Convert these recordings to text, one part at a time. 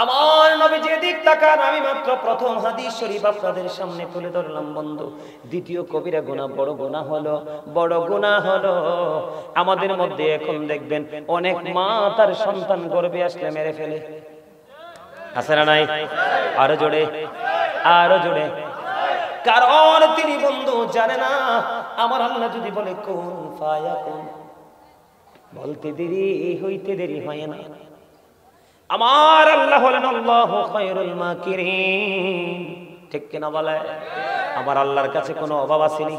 আমার নবী যেদিক তাকান আমি মাত্র প্রথম হাদিস শরীফ আপনাদের সামনে তুলে ধরলাম বন্ধু। দ্বিতীয় কবিরা গুনাহ বড় গুনাহ হলো, বড় গুনাহ হলো আমাদের মধ্যে এখন দেখবেন অনেক মা তার সন্তান গর্ভে আসলে মেরে ফেলে। আছে না নাই? আরো জোরে, আরো জোরে। কারণ তিনি বন্ধু জানে না আমার আল্লাহ যদি বলে কুন ফায়াকুন, বলতে দেরি হইতে দেরি হয় না। আমার আল্লাহ হলেন আল্লাহু খায়রুল মাকিরিন, ঠিক কিনা বলে? আমার আল্লাহর কাছে কোনো অভাব আসেনি।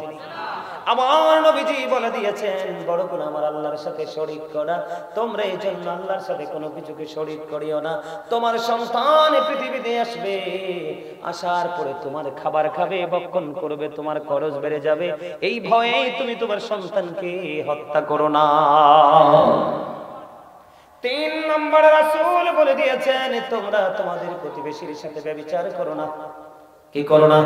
আমার নবীজি বলে দিয়েছেন বড় গুনাহ আমার আল্লাহর সাথে শরীক করা। তোমরা এই জন্য আল্লাহর সাথে কোনো কিছুকে শরীক করিও না। তোমার সন্তান পৃথিবীতে আসবে, আসার পরে তোমার খাবার খাবে, ভক্ষণ করবে, তোমার খরচ বেড়ে যাবে, এই ভয়ে তুমি তোমার সন্তানকে হত্যা করো না। 3 নম্বরে রাসূল বলে দিয়েছেন তোমরা তোমাদের প্রতিবেশীর সাথে ব্যভিচার করো না। কি করো না?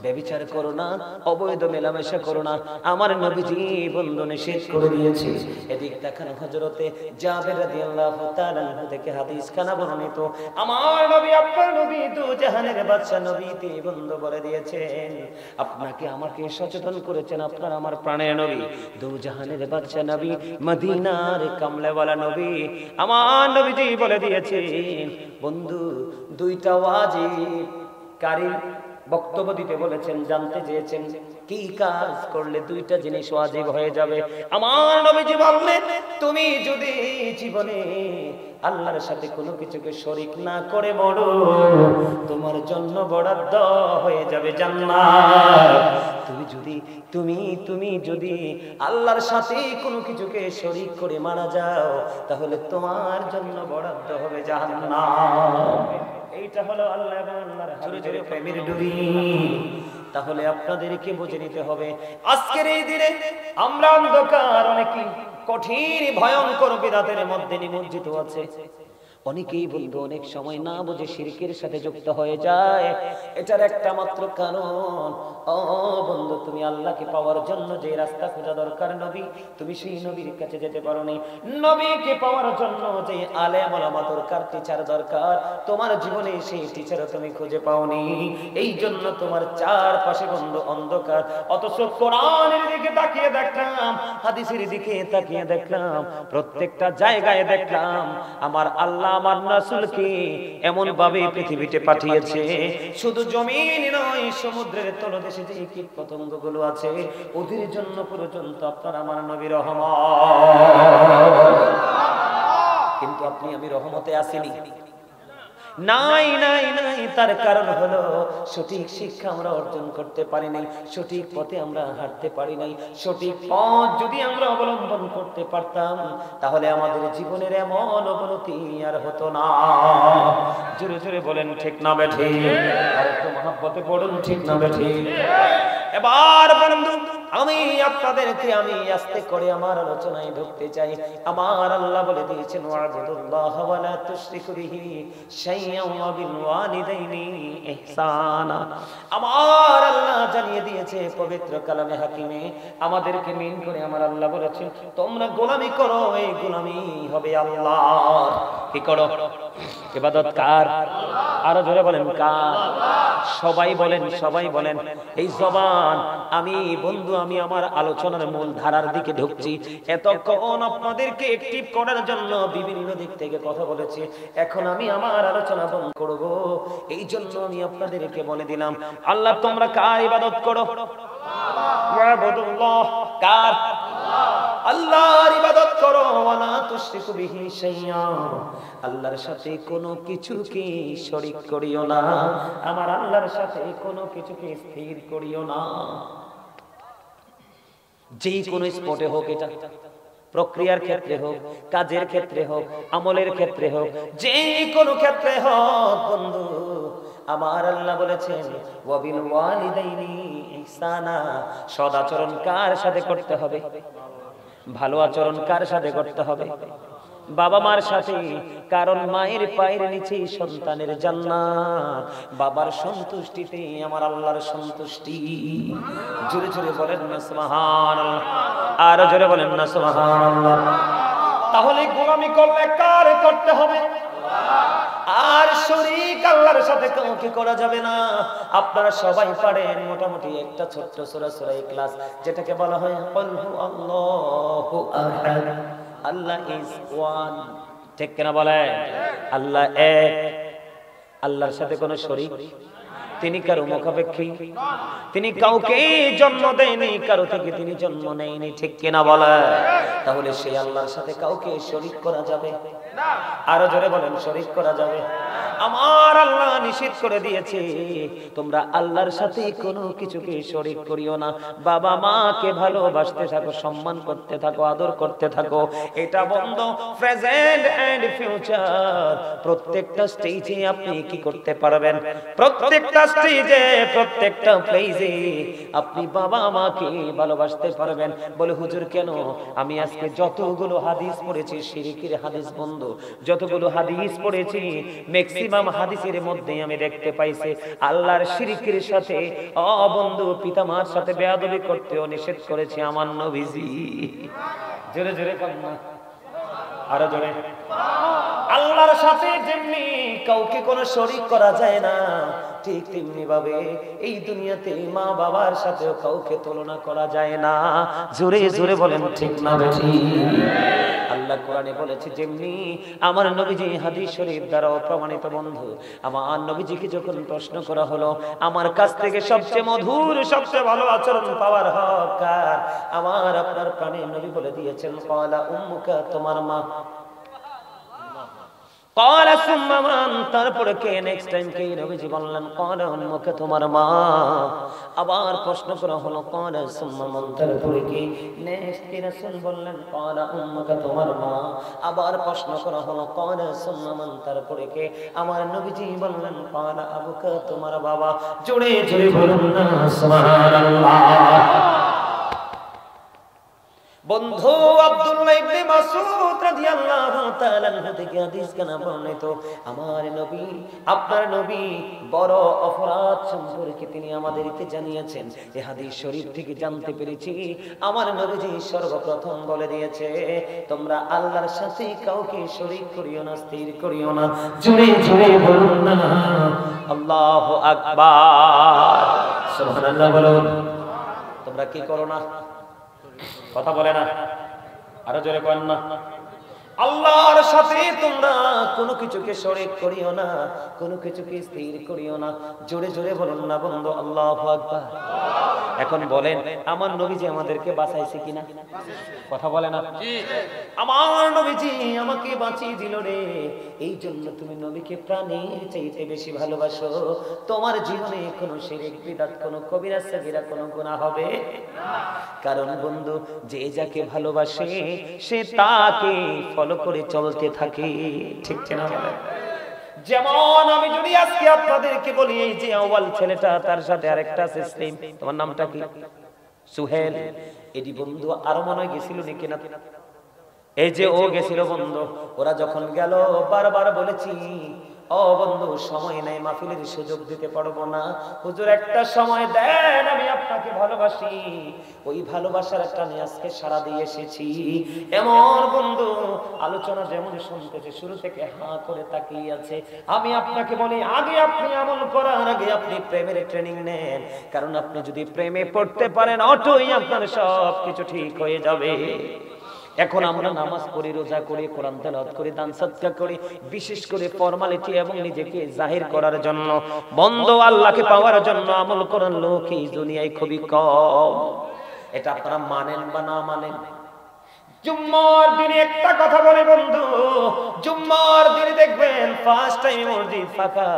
ব্যভিচার করো না, অবৈধ মেলামেশা করো না। আমার নবীজি বন্ধু নিষেধ করে দিয়েছে। এদিক দেখানো হযরতে জাবের রাদিয়াল্লাহু তাআলা থেকে হাদিস খানা বর্ণিত। আমার নবী আপনার নবী দু জাহানের বাদশা নবীতে বন্ধু বলে দিয়েছেন, আপনাকে আমাকে সচেতন করেছেন আপনার আমার প্রাণের নবী, দু জাহানের বাদশা নবী, মদিনার কামলাওয়ালা নবী। আমার নবীজি বলে দিয়েছেন বন্ধু দুইটা ওয়াজিব কারী বক্তব্য দিতে বলেছেন, জানতে চেয়েছেন কি কাজ করলে দুইটা জিনিস ওয়াজিব হয়ে যাবে। আমার নবীজি বললেন তুমি যদি জীবনে আল্লাহর সাথে কোনো কিছুকে শরীক না করে মরো, তোমার জন্য বরাদ্দ হয়ে যাবে জান্নাত। তুমি যদি আল্লাহর সাথে কোনো কিছুকে শরীক করে মারা যাও, তাহলে তোমার জন্য বরাদ্দ হবে জাহান্নাম। এইটা হলো আল্লাহ এবং আল্লাহর জোরে জোরে প্রেমের ডুবি। তাহলে আপনাদেরকে বুঝে নিতে হবে আজকের এই দিনে আমরা অন্ধকার, অনেকে কঠিন ভয়ঙ্কর বিদাতের মধ্যে নিমজ্জিত আছে। অনেকেই বলবো অনেক সময় না বুঝে শিরকের সাথে যুক্ত হয়ে যায়। এটার একটা মাত্র কারণ, ও বন্ধু তুমি আল্লাহকে পাওয়ার জন্য যে রাস্তা খোঁজা দরকার নবী, তুমি সেই নবীর কাছে যেতে পারোনি। নবীকে পাওয়ার জন্য যে আলেম ওলামা দরকার, টিচার দরকার, তোমার জীবনে সেই টিচারও তুমি খুঁজে পাওনি। এই জন্য তোমার চারপাশে বন্ধু অন্ধকার। অথচ কোরআনের দিকে তাকিয়ে দেখলাম, হাদিসের দিকে তাকিয়ে দেখলাম, প্রত্যেকটা জায়গায় দেখলাম আমার আল্লাহ আমার রাসূলকে এমন ভাবে পৃথিবীতে পাঠিয়েছে, শুধু জমিন নয় সমুদ্রের তলদেশে যে কীট পতঙ্গ গুলো আছে ওদের জন্য পর্যন্ত আপনার আমার নবী রহমত। কিন্তু আপনি আমি রহমতে আসিনি, নাই নাই নাই। তার কারণ হলো সঠিক শিক্ষা আমরা অর্জন করতে পারি নাই, সঠিক পথে আমরা হাঁটতে পারি নাই। সঠিক পথ যদি আমরা অবলম্বন করতে পারতাম তাহলে আমাদের জীবনের এমন অবনতি আর হতো না। জোরে জোরে বলেন ঠিক না বেঠিক? আর একটু মহব্বতে পড়ুন ঠিক না বেঠিক? এবার বন্ধু আমি আপনাদেরকে আমি আস্তে করে আমার আলোচনায় ঢুকতে চাই। আমার আল্লাহ বলে দিয়েছেন ওয়াবুদুল্লাহ ওয়া লা তুশরিকু বিহি শাইআন ওয়া বিল ওয়ালিদাইনি ইহসানা। আমার আল্লাহ জানিয়ে দিয়েছে পবিত্র কালামে হাকিমে, আমাদেরকে মিন করে আমার আল্লাহ বলেছেন তোমরা গোলামি করো, এই গোলামি হবে আল্লাহর। কি করো? ইবাদত কার? আরো জোরে বলেন কার? সবাই বলেন, সবাই বলেন। এই জবান আমি বন্ধু আমি আমার আলোচনার মূল ধারার দিকে ঢুকছি। এতক্ষণ আপনাদেরকে অ্যাক্টিভ করার জন্য বিভিন্ন দিক থেকে কথা বলেছি, এখন আমি আমার আলোচনা বন্ধ করব। এই জন্য আমি আপনাদেরকে বলে দিলাম আল্লাহ তোমরা কার ইবাদত করো? ওয়াবুদুল্লাহ। কার? আল্লাহর ইবাদত করো। ওয়া লা তুশরিকু বিহি শাইআ, আল্লাহর সাথে কোনো কিছুকে শরীক করিও না, আমার আল্লাহর সাথে কোনো কিছুকে স্থির করিও না। যে কোনো স্পটে হোক, এটা প্রক্রিয়ার ক্ষেত্রে হোক, কাজের ক্ষেত্রে হোক, আমলের ক্ষেত্রে হোক, যে কোনো ক্ষেত্রে হোক বন্ধু আমার আল্লাহ বলেছেন ওয়াবিল ওয়ালিদাইনি ইহসানা, সদাচরণ কার সাথে করতে হবে? ভালো আচরণ কার সাথে করতে হবে? বাবা মার সাথে। কারণ মায়ের পায়ের নিচেই সন্তানের জান্নাত, বাবার সন্তুষ্টিতে আমার আল্লাহর সন্তুষ্টি। জোরে জোরে বলেন না সুবহানাল্লাহ, আর জোরে বলেন না সুবহানাল্লাহ। তাহলে গোলামি করলে কার করতে হবে? শরীক আল্লাহর সাথে কাউকে করা যাবে না। আপনারা সবাই পারেন মোটামুটি একটা ছোট্ট সূরা সূরা ইখলাস, যেটাকে বলা হয় কুল হুয়াল্লাহু আহাদ, আল্লাহ ইজ ওয়ান। ঠিক কিনা বলেন? আল্লাহ এক, আল্লাহর সাথে কোনো শরীক, তিনি কারো মুখাপেক্ষী, তিনি কাউকে জন্ম দেয়নি, কারো থেকে তিনি জন্ম নেয়নি। ঠিক কিনা বলে? তাহলে সেই আল্লাহর সাথে কাউকে শরীক করা যাবে না। আরো জোরে বলেন, শরীক করা যাবে? আমার আল্লাহ নিষেধ করে দিয়েছে, তোমরা আল্লাহর সাথে কোনো কিছুকে শরীক করিও না। বাবা মাকে ভালোবাসতে থাকো, সম্মান করতে থাকো, আদর করতে থাকো। এটা বন্ধ প্রেজেন্ট এন্ড ফিউচার প্রত্যেকটা স্টেজে আপনি কি করতে পারবেন? প্রত্যেকটা স্টেজে, প্রত্যেকটা প্লেসে আপনি বাবা মাকে ভালোবাসতে পারবেন। বলে হুজুর কেন? আমি আজকে যতগুলো হাদিস পড়েছি শিরকের হাদিস বন্ধ, যতগুলো হাদিস পড়েছি ম্যাক্সিমাম হাদিসের মধ্যে আমি দেখতে পাইছি আল্লাহর শিরকের সাথে বন্ধু পিতামার সাথে বেয়াদবি করতেও নিষেধ করেছে আমার নবীজি। জোরে জোরে কান্না, আরো জোরে। আল্লাহর সাথে যেমনি কাউকে কোনো শরীক করা যায় না, ঠিক তেমনি ভাবে এই দুনিয়াতে মা বাবার সাথেও কাউকে তুলনা করা যায় না। জোরে জোরে বলেন ঠিক না ঠিক? আল্লাহ কোরআনে বলেছে যেমনি আমার নবীজি হাদিস শরীফ দ্বারা প্রমাণিত বন্ধু। আমার নবীজিকে যখন প্রশ্ন করা হলো আমার কাছ থেকে সবচেয়ে মধুর সবচেয়ে ভালো আচরণ পাওয়ার হক কার, আমার আপনার প্রাণের নবী বলে দিয়েছেন ক্বালা উম্মুকা, তোমার মা। ক্বালা সুম্মা মান, তারপরে কে? নেক্সট টাইম কে? নবীজি বললেন ক্বালা উম্মুকা, তোমার মা। আবার প্রশ্ন করা হলো ক্বালা সুম্মা মান, তারপরে কে? নেক্সট কে? রাসূল বললেন ক্বালা উম্মুকা, তোমার মা। আবার প্রশ্ন করা হলো ক্বালা সুম্মা মান, তারপরে কে? আমার নবীজি বললেন ক্বালা আবুকা, তোমার বাবা। জোরে জোরে বলুন না সুবহানাল্লাহ। বন্ধু আব্দুল্লাহ ইবনে মাসউদ রাদিয়াল্লাহু তাআলা আনহু থেকে হাদিস কানা বর্ণিত, আমার নবী আপনার নবী বড় অপরাধ সম্পর্কে তিনি আমাদেরকে জানিয়েছেন। এই হাদিস শরীফ থেকে জানতে পেরেছি আমার নবীজি সর্বপ্রথম বলে দিয়েছে তোমরা আল্লাহর সাথে কাউকে শরীক করিও না, স্থির করিও না। জোরে জোরে বলুন না আল্লাহু আকবার, সুবহানাল্লাহ বলুন। তোমরা কি করো না? কথা বলে না, আরো জোরে করেন না। আল্লাহর সাথে তোমরা কোনো কিছুকে শরীক করিও না, কোনো কিছুকে স্থির করিও না। জোরে জোরে বলুন না বন্ধু আল্লাহু আকবার। এখন বলেন আমার নবীজি আমাদেরকে বাঁচাইছে কিনা? কথা বলে না? আমার নবীজি আমাকে বাঁচিয়ে দিল রে। এই জন্য তুমি নবীকে প্রাণের চাইতে বেশি ভালোবাসো। তোমার জীবনে কোনো শিরক বিদআত, কোনো কবিরা সাগীরা, কোনো গুনাহ হবে না। কারণ বন্ধু যে যাকে ভালোবাসে সে তাকে ফলো করে চলতে থাকে। ঠিক না বলেন? যেমন আমি যদি আজকে আপনাদেরকে বলি এই যে আউয়াল ছেলেটা, তার সাথে আরেকটা আছে সেম, তোমার নামটা কি? সুহেল। এডি বন্ধু আরো মনে হয় গেছিল নাকি না? এই যে ও গেছিল বন্ধু, ওরা যখন গেল বারবার বলেছি ও বন্ধু সময় নাই, মাহফিলের সুযোগ দিতে পারবো না, হুজুর একটা সময় দেন, আমি আপনাকে ভালোবাসি। ওই ভালোবাসার একটা নিয়ে আজকে সারা দিয়ে এসেছি। এমন বন্ধু আলোচনা যেমন শুনতেছে শুরু থেকে হাঁ করে তাকিয়ে আছে। আমি আপনাকে বলি আগে আপনি আমল করার আগে আপনি প্রেমের ট্রেনিং নেন, কারণ আপনি যদি প্রেমে পড়তে পারেন অটোই আপনার সব কিছু ঠিক হয়ে যাবে। এখন আমরা নামাজ পড়ি, রোজা করি, কোরআন তেলাওয়াত করি, দান সদকা করি, বিশেষ করে ফরমালিটি এবং নিজেকে জাহির করার জন্য, বন্ধ আল্লাহকে পাওয়ার জন্য আমল করার লোক এই দুনিয়ায় খুবই কম। এটা আপনারা মানেন বা না মানেন, জুম্মার দিনে একটা কথা বলে বন্ধু, জুম্মার দিনে দেখবেন ফার্স্ট টাইম মসজিদ ফাঁকা,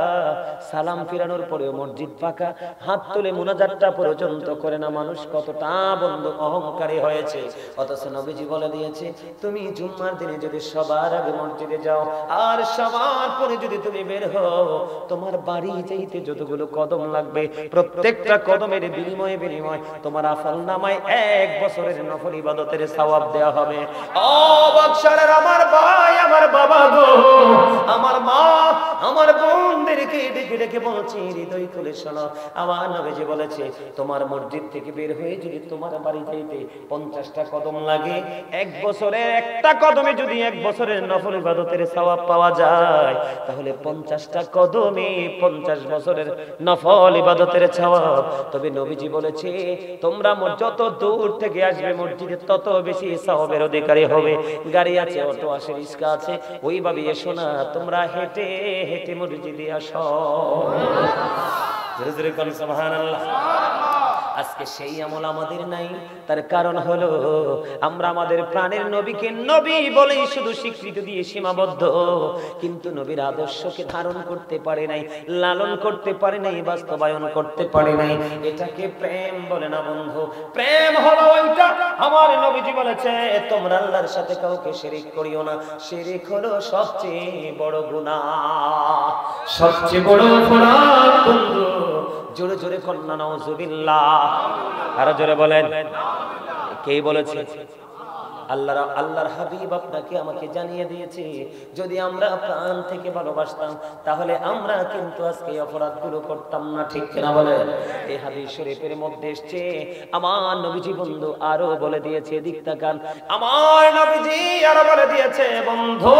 সালাম ফিরানোর পরেও মসজিদ ফাঁকা, হাত তুলে মুনাজাতটা পর্যন্ত করে না। মানুষ কতটা বন্ধু অহংকারী হয়েছে। অথচ নবীজি বলে দিয়েছে তুমি জুম্মার দিনে যদি সবার আগে মসজিদে যাও আর সবার পরে যদি তুমি বের হও, তোমার বাড়ি যাইতে যতগুলো কদম লাগবে প্রত্যেকটা কদমের বিনিময়ে তোমার আমলনামায় 1 বছরের নফল ইবাদতের সওয়াব দেওয়া হবে। ও বাদশাহের আমার ভাই, আমার বাবা গো, আমার মা, আমার বোন যুবকদেরকে ডেকে ডেকে বলছে, হৃদয় খুলে শোনো, আমার নবীজি বলেছে তোমার মসজিদ থেকে বের হয়ে যদি তোমার বাড়ি যাইতে 50টা কদম লাগে, এক বছরের একটা কদমে যদি 1 বছরের নফল ইবাদতের সওয়াব পাওয়া যায়, তাহলে 50টা কদমে 50 বছরের নফল ইবাদতের সওয়াব। তবে নবীজি বলেছে তোমরা যত দূর থেকে আসবে মসজিদে তত বেশি সওয়াবের অধিকারী হবে। গাড়ি আছে, অটো আছে, রিক্সা আছে, ওইভাবে এসো না, তোমরা হেঁটে হেঁটে মসজিদে আসো। জোরে জোরে বলুন সুবহানাল্লাহ। আজকে সেই আমল আমাদের নাই। তার কারণ হলো আমরা আমাদের প্রাণের নবীকে নবী বলেই শুধু স্বীকৃতি দিয়ে সীমাবদ্ধ, কিন্তু নবীর আদর্শকে ধারণ করতে পারে নাই, লালন করতে পারে নাই, বাস্তবায়ন করতে পারে নাই। এটাকে প্রেম বলে না বন্ধু। প্রেম হলো ওইটা, আমার নবীজি বলেছে তোমরা আল্লাহর সাথে কাউকে শিরিক করিও না। শিরিক হলো সবচেয়ে বড় গুনাহ, সবচেয়ে বড় অপরাধ বন্ধু। জোরে জোরে কন্যা নাউজুবিল্লাহ, আরো জোরে বলেন। কে বলেছে? আল্লাহর হাবিব আপনাকে আমাকে জানিয়ে দিয়েছে, যদি আমরা প্রাণ থেকে ভালোবাসতাম তাহলে আমরা কিন্তু আজকে অপরাধগুলো করতাম না, ঠিক কিনা বলেন? এই হাদিস শরীফের মধ্যে এসেছে, আমার নবীজি বন্ধু আরো বলে দিয়েছে, দিক তাকান, আমার নবীজি আরো বলে দিয়েছে, বন্ধু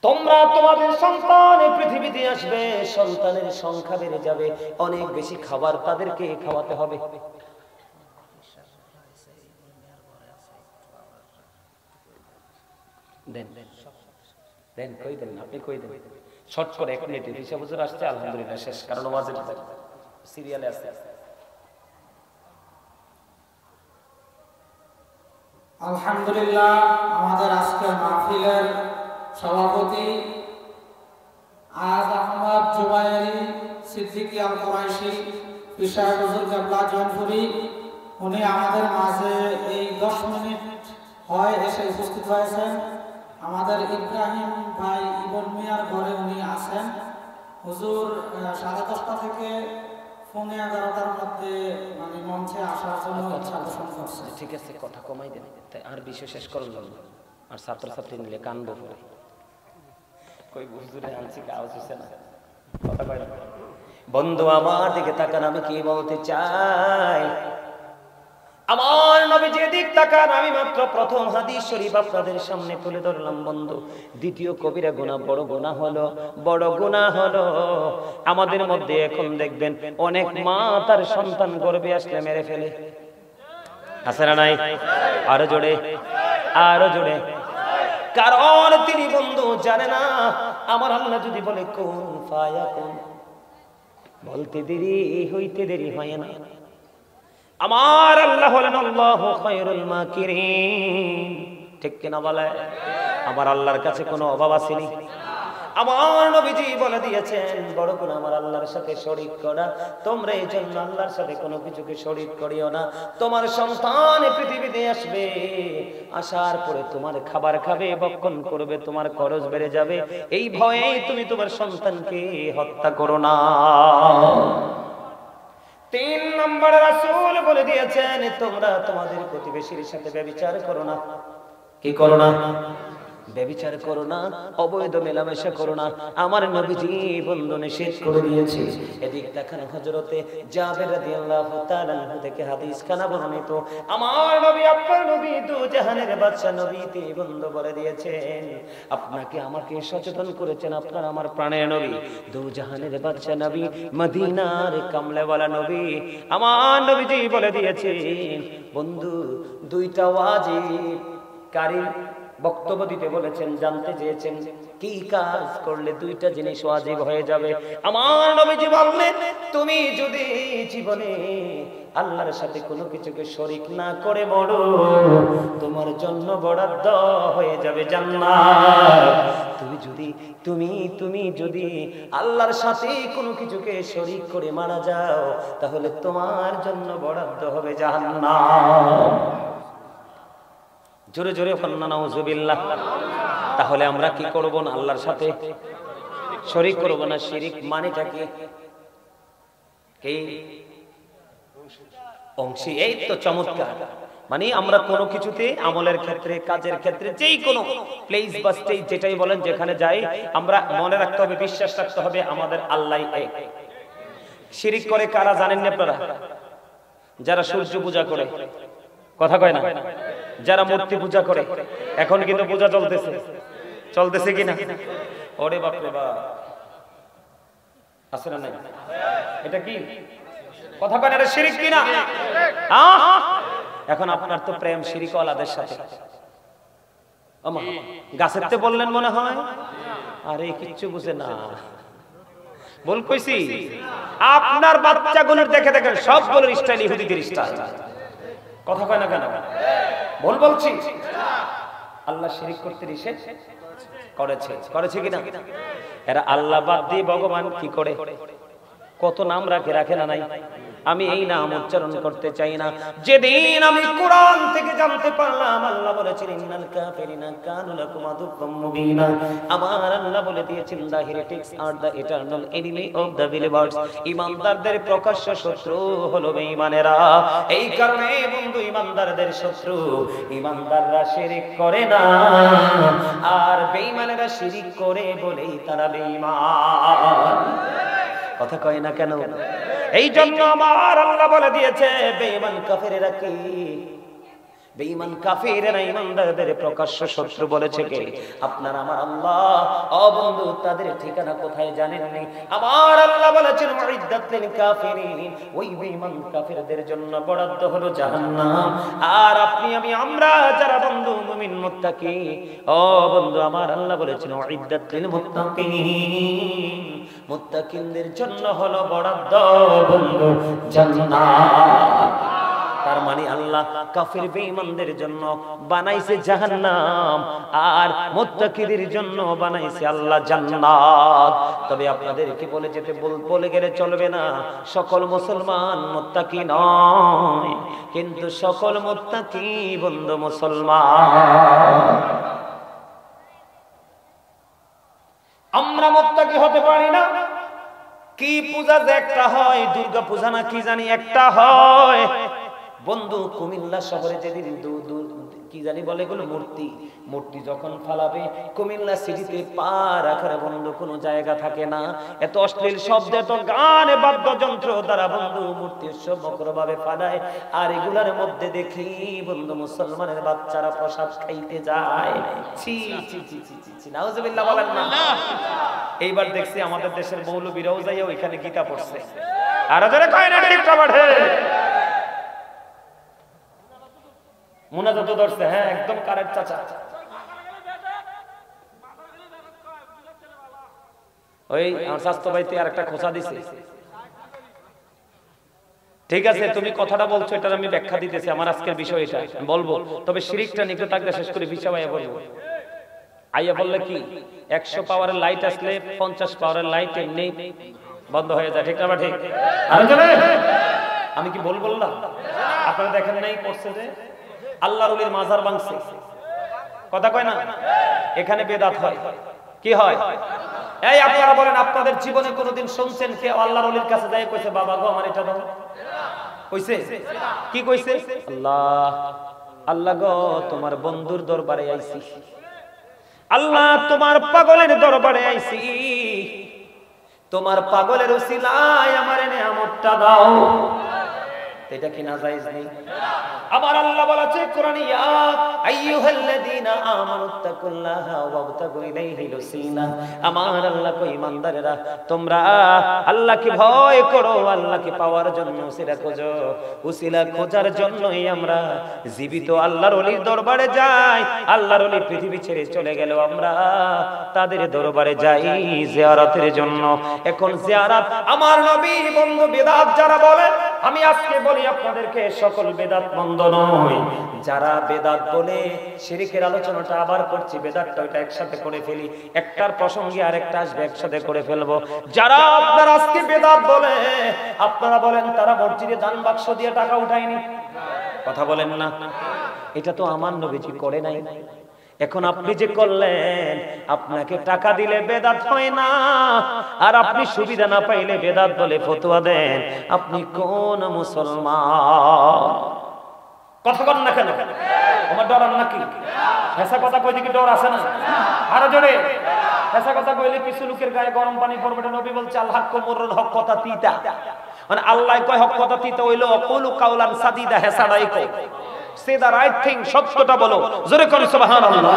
তোমরা তোমাদের সন্তান পৃথিবীতে আসবে, সন্তানের সংখ্যা বেড়ে যাবে, অনেক বেশি খাবার তাদেরকে খাওয়াতে হবে। দেন দেন কই দেন, আপনি কই দেন, শর্ট করে 1 মিনিটে। হিসাব হুজুর আসছে, আলহামদুলিল্লাহ শেষ, কারণ ওয়াজের সিরিয়ালে আছে। আলহামদুলিল্লাহ, আমাদের আজকের মাহফিলের সভাপতি আজ আহমদ জুবায়েরি সিদ্দিকী আল কুরাইশি পিশায় হুজুর কেবলা জয়পুরি, উনি আমাদের মাঝে এই 10 মিনিট হয় এসে উপস্থিত হয়েছেন। আমাদের ইব্রাহিম ভাই ইবন মিয়ার ঘরে উনি আছেন। হুজুর 10:30 থেকে পৌনে 11টার মধ্যে মানে মঞ্চে আসার জন্য ইচ্ছা পোষণ করছে। ঠিক আছে, কথা কমাই দেন, আর বিষয় শেষ করল আর ছাত্রছাত্রী নিলে কানবো পরে। কই হুজুরে আনছি আওয়াজ হচ্ছে না, কথা কয় না। বন্ধু আমার দিকে তাকান, আমি কি বলতে চাই, আমার নবীজি দিক তাকান। আমি মাত্র প্রথম হাদিস শরীফ আপনাদের সামনে তুলে ধরলাম বন্ধু। দ্বিতীয় কবিরা গুনাহ, বড় গুনাহ হলো, বড় গুনাহ হলো আমাদের মধ্যে এখন দেখবেন অনেক মা তার সন্তান গর্ভে আসলে মেরে ফেলে, আছে না নাই? আরো জোরে, আরো জোরে। কারণ তিনি বন্ধু জানে না আমার আল্লাহ যদি বলে কুন ফায়াকুন, বলতে দেরি হইতে দেরি হয় না। আমার আল্লাহ হলেন আল্লাহু খায়রুল মাকিরিন, ঠিক কিনা বলে? আমার আল্লাহর কাছে কোনো অভাব আসেনি। আমার নবীজি বলে দিয়েছেন বড় গুনাহ আমার আল্লাহর সাথে শরীক করা। তোমরা এই জন্য আল্লাহর সাথে কোনো কিছুকে শরীক করিও না। তোমার সন্তান পৃথিবীতে আসবে, আসার পরে তোমার খাবার খাবে, ভক্ষণ করবে, তোমার খরচ বেড়ে যাবে, এই ভয়ে তুমি তোমার সন্তানকে হত্যা করো না। 3 নম্বরে রাসূল বলে দিয়েছেন তোমরা তোমাদের প্রতিবেশীর সাথে ব্যভিচার করো না। কি করো না? ব্যভিচার করো না, অবৈধ মেলামেশা করো না। আমার নবীজি বন্ধু নিষেধ করে দিয়েছে। এদিক দেখেন হযরতে জাবের রাদিয়াল্লাহু তাআলা থেকে হাদিস খানা বর্ণিত, আমার নবী আপনার নবী দু জাহানের বাদশা নবীতে বন্ধু বলে দিয়েছেন, আপনাকে আমাকে সচেতন করেছেন আপনার আমার প্রাণের নবী, দু জাহানের বাদশা নবী, মদিনার কামলেওয়ালা নবী। আমার নবীজি বলে দিয়েছেন বন্ধু 2টা ওয়াজিব কারী বক্তব্য দিতে বলেছেন, জানতে চেয়েছেন কি কাজ করলে 2টা জিনিস ওয়াজিব হয়ে যাবে। আমার নবীজি বললেন তুমি যদি জীবনে আল্লাহর সাথে কোনো কিছুকে শরীক না করে মরো, তোমার জন্য বরাদ্দ হয়ে যাবে জান্নাত। তুমি যদি আল্লাহর সাথে কোনো কিছুকে শরীক করে মারা যাও, তাহলে তোমার জন্য বরাদ্দ হবে জাহান্নাম। জোরে জোরে বলুন নাউজুবিল্লাহ। তাহলে আমরা কি করব না? আল্লাহর সাথে শরীক করব না। শিরিক মানেটা কি? অংশী। এই তো চমৎকার। মানে আমরা কোনো কিছুতে আমলের ক্ষেত্রে কাজের ক্ষেত্রে যেই কোনো প্লেস বা স্টেজ যেটাই বলেন যেখানে যাই আমরা মনে রাখতে হবে বিশ্বাস রাখতে হবে আমাদের আল্লাহ এক। শিরিক করে কারা জানেন না আপনারা? যারা সূর্য পূজা করে, কথা কয় না, যারা মূর্তি পূজা করে। এখন কিন্তু পূজা চলতেছে কিনা? ওরে বাপ রে বাপ, আছে না নাই? এটা কি কথা কয় না? এটা শিরিক কিনা? এখন আপনার তো প্রেম শিরিকওয়ালাদের সাথে। গাছেরতে বললেন মনে হয়, আরে কিচ্ছু বুঝে না। বল কইছি আপনার বাচ্চাগুলোর দেখে দেখে সবগুলোর স্টাইল ইহুদিদের স্টাইল। কথা কয় না কেন? বলছি আল্লাহ শিরিক করতে নিষেধ করেছে কিনা? এরা আল্লাহ বাদ দিয়ে ভগবান কি করে কত নাম রাখে না নাই? আমি এই নাম উচ্চারণ করতে চাই না। যেদিন আমি কোরআন থেকে জানতে পারলাম আল্লাহ বলেছেন ইন্নাল কাফিরিনা কানু লাকুম আদুওয়াম মুবিনা, আমার আল্লাহ বলে দিয়েছেন দা হেরিটিক্স আর the eternal enemy of the believers, ঈমানদারদের প্রকাশ্য শত্রু হলো বেঈমানেরা। এই কারণে বন্ধু ঈমানদারদের শত্রু, ঈমানদাররা শিরক করে না আর বেঈমানেরা শিরক করে বলেই তারা বেঈমান। কথা কয় না কেন? এই জন্য আমার আল্লাহ বলে দিয়েছে বেঈমান কাফেরেরা কি? বেঈমান কাফেরেরা ঈমানদারদের প্রকাশ্য শত্রু বলেছে কে? আপনার আমার আল্লাহ। ও বন্ধু, তাদের ঠিকানা কোথায় জানেন নি? আমার আল্লাহ বলেছেন উইদ্দাত লিল কাফিরিন, ওই বেঈমান কাফেরদের জন্য বরাদ্দ হলো জাহান্নাম। আর আপনি আমি আমরা যারা বন্ধু মুমিন মুত্তাকি, ও বন্ধু আমার আল্লাহ বলেছেন উইদ্দাত লিল মুত্তাকিন, মুত্তাকিনদের জন্য হলো বরাদ্দ বন্ধু জান্নাত। তার মানে আল্লাহ কাফির বেঈমানদের জন্য বানাইছে জাহান্নাম আর মুত্তাকিদের জন্য বানাইছে আল্লাহ জান্নাত। তবে আপনাদেরকে বলে গেলে চলবে না সকল মুসলমান মুত্তাকি নয়, কিন্তু সকল মুত্তাকি বন্ধু মুসলমান। আমরা মুত্তাকি হতে পারি না। কি পূজা যে একটা হয়, দুর্গা পূজা না কি জানি একটা হয় বন্ধু। কুমিল্লা শহরে যেদিন কি জানি বলে এগুলো মূর্তি যখন ফালাবে কুমিল্লা সিটিতে পা রাখার বন্ধু কোনো জায়গা থাকে না। এত অশ্লীল শব্দ, এত গানে বাদ্যযন্ত্র দ্বারা বন্ধু মূর্তি উৎসব মকরভাবে ফালায়। আর এগুলার মধ্যে দেখি বন্ধু মুসলমানের বাচ্চারা প্রসাদ খাইতে যায়। ছি ছি ছি ছি ছি, নাউজুবিল্লাহ বলেন না। এইবার দেখছি আমাদের দেশের মৌলবীরাও যাইয়া ওইখানে গীতা পড়ছে। আর যারা কয় না ঠিক বাড়ে মুনাজাত ধরছে। হ্যাঁ, একদম কারেক্ট চাচা। ওই আমার স্বাস্থ্য ভাইতে আর একটা খোঁচা দিছে। ঠিক আছে, তুমি কথাটা বলছো, এটার আমি ব্যাখ্যা দিতেছি। আমার আজকের বিষয় এটা বলবো, তবে শিরিকটা নিয়ে একটু তাকদা শেষ করে বিষয় আইয়া বলবো। আইয়া বললে কি 100 পাওয়ারের লাইট আসলে 50 পাওয়ারের লাইট এমনি বন্ধ হয়ে যায়। ঠিক না? ঠিক। আমি কি বললাম? আপনারা দেখেন নাই করছে যে আল্লাহর ওলির মাজার ভাঙছে। কথা কয় না? এখানে বেদাত হয়। কি হয়? এই আপনারা বলেন, আপনাদের জীবনে কোনোদিন শুনছেন কে আল্লাহর ওলির কাছে যায় কইছে বাবা গো আমার এটা দাও? কইছে? কি কইছে? আল্লাহ গো তোমার বন্ধুর দরবারে আইছি, আল্লাহ তোমার পাগলের দরবারে আইছি, তোমার পাগলের উসিলায় আমারে নিয়ামতটা দাও। এটা কি নাজায়েজ নেই? আবার আল্লাহ বলেছে কোরআনে, ইয়া আইয়ুহাল্লাযীনা আমানুত্তাকুল্লাহা ওয়াবতাগু ইলাইহিল ওসিলা। আমার আল্লাহ কই ইমানদারেরা তোমরা আল্লাহকে ভয় করো, আল্লাহকে পাওয়ার জন্য উসিলা খোঁজো। উসিলা খোঁজার জন্যই আমরা জীবিত আল্লাহর ওলির দরবারে যাই। আল্লাহর ওলি পৃথিবী ছেড়ে চলে গেল, আমরা তাদের দরবারে যাই জিয়ারতের জন্য। এখন জিয়ারত আমার নবী বন্ধু বেদাত যারা বলে, আমি আজকে বলি আপনাদেরকে সকল বেদাত মন্দ নয়। যারা বেদাত বলে শিরকের আলোচনাটা আবার করছি, বেদাতটা ওইটা একসাথে করে ফেলি, একটার প্রসঙ্গে আরেকটা আসবে, একসাথে করে ফেলবো। যারা আপনারা আজকে বেদাত বলে, আপনারা বলেন তারা মসজিদে দান বাক্স দিয়ে টাকা উঠায়নি। কথা বলেন না? এটা তো আমার নবীজি করে নাই। এখন আপনি যে করলেন, আপনাকে টাকা দিলে বেদাত হয় না, আর আপনি সুবিধা না পাইলে বেদাত বলে ফতোয়া দেন। আপনি কোন মুসলমান? কথা বল না কেন? আমার ডর নাকি? হেসা কথা কইলে কি ডর আছে না? আরো জোরে হেসা কথা কইলে কিছু লোকের গায়ে গরম পানি পড়বে। নবী বলছে আল হাক্কু মুররুন, হক কথা তিতা। মানে আল্লাহ কয় হক কথা তিতা হইলো কুলু কাউলান সাদিদা, হেসাড়াই কই সে দা রাইট থিং, সত্যটা বলো। জোরে করে সুবহানাল্লাহ।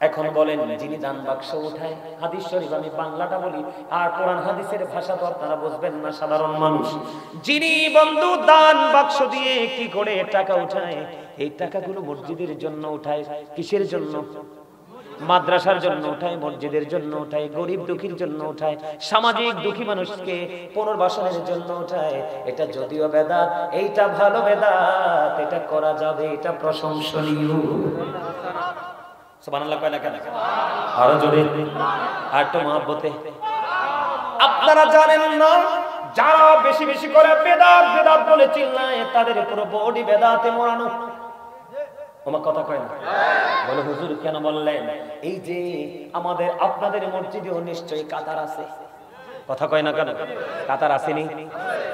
এখন বলেন, যিনি দান বাক্স উঠায়, হাদিস শরীফ আমি বাংলাটা বলি, আর কোরআন হাদিসের ভাষা তো আপনারা বুঝবেন না, সাধারণ মানুষ। যিনি বন্ধু দান বাক্স দিয়ে কি করে টাকা উঠায়, এই টাকাগুলো মসজিদের জন্য উঠায়। কিসের জন্য? মাদ্রাসার জন্য উঠায়, মসজিদের জন্য উঠায়, গরিব দুঃখীর জন্য উঠায়, সামাজিক দুঃখী মানুষকে পুনর্বাসনের জন্য উঠায়। এটা যদিও বেদাত, এইটা ভালো বেদাত, এটা করা যাবে, এটা প্রশংসনীয়। সুবহানাল্লাহ কয় না কেন? আরো জোরে আর একটু মহব্বতে। আপনারা জানেন না, যারা বেশি বেশি করে বেদাত বেদাত বলে চিল্লায়, তাদের পুরো বডি বেদাতে মোড়ানো। আমার কথা কয় না? বলে হুজুর কেন বললেন? এই যে আমাদের আপনাদের মসজিদেও নিশ্চয়ই কাতার আছে। কথা কয় না কেন? কাতার আসেনি?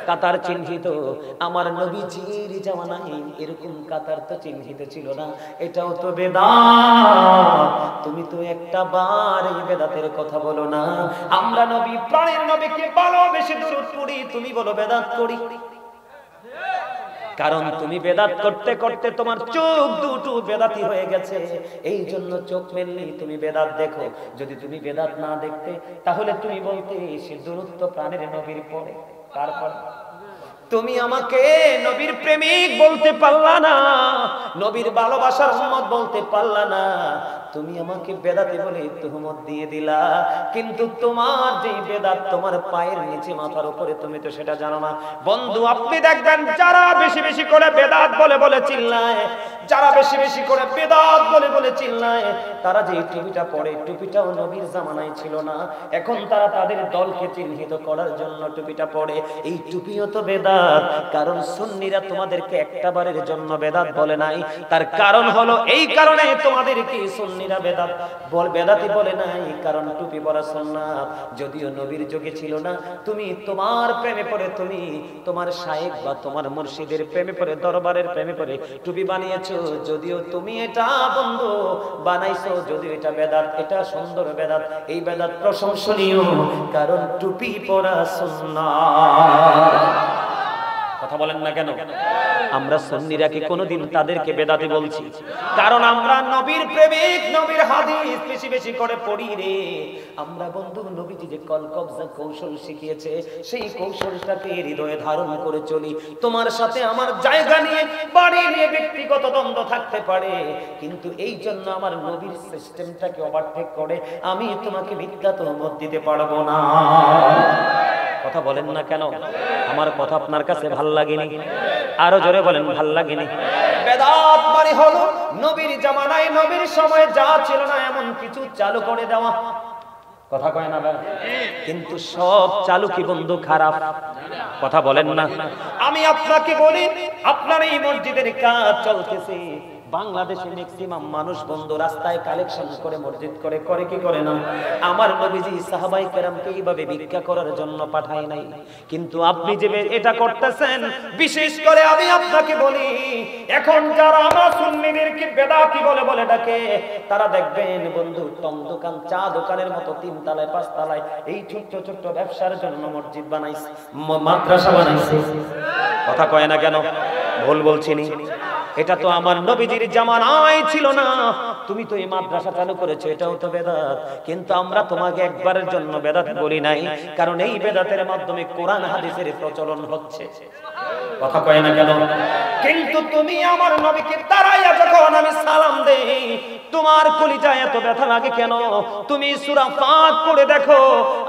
কাতার চিহ্নিত আমার নবীজির জামানায় এরকম কাতার তো চিহ্নিত ছিল না। এটাও তো বেদাত। তুমি তো একটা বার এই বেদাতের কথা বলো না। আমরা নবী, প্রাণের নবীকে ভালোবেসে দরুদ পড়ি, তুমি বলো বেদাত করি। কারণ তুমি বেদাত করতে করতে তোমার চোখ দুটো বেদাতি হয়ে গেছে। এই জন্য চোখ মেললি তুমি বেদাত দেখো। যদি তুমি বেদাত না দেখতে, তাহলে তুমি বলতে সে দূরত্ব প্রাণের নবীর পরে। তারপর তুমি আমাকে নবীর প্রেমিক বলতে পারলা না, নবীর ভালোবাসার উম্মত বলতে পারলা না। তুমি আমাকে বেদাতি বলে তুহমত দিয়ে দিলা। কিন্তু তোমার যে বেদাত তোমার পায়ের নিচে মাথার উপরে, তুমি তো সেটা জানো না। বন্ধু আপনি দেখবেন, যারা বেশি বেশি করে বেদাত বলে বলে চিল্লায়, যারা বেশি বেশি করে বেদাত বলে বলে চিল্লায়, তারা যে টুপিটা পরে, টুপিটাও নবীর জামানায় ছিল না। এখন তারা তাদের দলকে চিহ্নিত করার জন্য টুপিটা পরে। এই টুপিও তো বেদাত। কারণ সুন্নিরা তোমাদেরকে একটাবারের জন্য বেদাত বলে নাই। তার কারণ হলো এই কারণে তোমাদেরকে সুন্নিরা বেদাত বেদাতি বলে নাই, কারণ টুপি পরা সুন্নাত যদিও নবীর যুগে ছিল না। তুমি তোমার প্রেমে পড়ে, তুমি তোমার শায়েখ বা তোমার মুর্শিদের প্রেমে পড়ে, দরবারের প্রেমে পড়ে টুপি বানিয়েছো। যদিও তুমি এটা বন্ধু বানাইছো, যদিও এটা বেদাত, এটা সুন্দর বেদাত। এই বেদাত প্রশংসনীয়, কারণ টুপি পরা সুন্নাত। কথা বলেন না কেন? আমরা সুন্নিরা কি কোনোদিন তাদেরকে বেদাতি বলছি? কারণ আমরা নবীর প্রেমিক, নবীর হাদিস বেশি বেশি করে পড়ি রে। আমরা বন্ধু নবীজি যে কলকবজা কৌশল শিখিয়েছে, সেই কৌশলটাকে হৃদয়ে ধারণ করে চলি। তোমার সাথে আমার জায়গা নিয়ে, বাড়ি নিয়ে ব্যক্তিগত দ্বন্দ্ব থাকতে পারে, কিন্তু এই জন্য আমার নবীর সিস্টেমটাকে ওভারটেক করে আমি তোমাকে মিথ্যা তহমত দিতে পারবো না। কথা বলেন না কেন? আমার কথা আপনার কাছে ভাল লাগেনি? আরো জোরে বলেন, ভাল লাগেনি? বেদাত মানে হলো নবীর জামানায়, নবীর সময়ে যা ছিল না এমন কিছু চালু করে দেওয়া। কথা কয় না? কিন্তু সব চালু কি বন্ধু খারাপ? কথা বলেন না। আমি আপনাকে বলি, আপনার এই মসজিদের কাজ চলতেছে, বাংলাদেশে ম্যাক্সিমাম মানুষ বন্ধু রাস্তায় কালেকশন করে মসজিদ করে, করে কি করে না? আমার নবীজি সাহাবায়ে কেরামকে এইভাবে ভিক্ষা করার জন্য পাঠায় নাই। কিন্তু আপনি যে এটা করতেছেন, বিশেষ করে আমি আপনাকে বলি, এখন যারা আমার সুন্নিদেরকে বেদাতি বলে বলে ডাকে, তারা দেখবেন বন্ধু টং দোকান, চা দোকানের মতো 3 তলায় 5 তলায় এই ছোট্ট ছোট্ট ব্যবসার জন্য মসজিদ বানাইছে, মাদ্রাসা বানাইছে। কথা কয় না কেন? ভুল বলছিনি? এটা তো আমার নবীজির জামানায় ছিল না। তুমি তো এই মাদ্রাসা চালু করেছো, এটাও তো বেদাত। কিন্তু আমরা তোমাকে একবারের জন্য বেদাত বলি নাই, কারণ এই বেদাতের মাধ্যমে কোরআন হাদিসের প্রচলন হচ্ছে। কথা কয় না কেন? কিন্তু তুমি আমার নবীকে দাঁড়াইয়া যখন আমি সালাম দেই, তোমার কলিজায় এত ব্যথা লাগে কেন? তুমি সূরা ফাত পড়ে দেখো,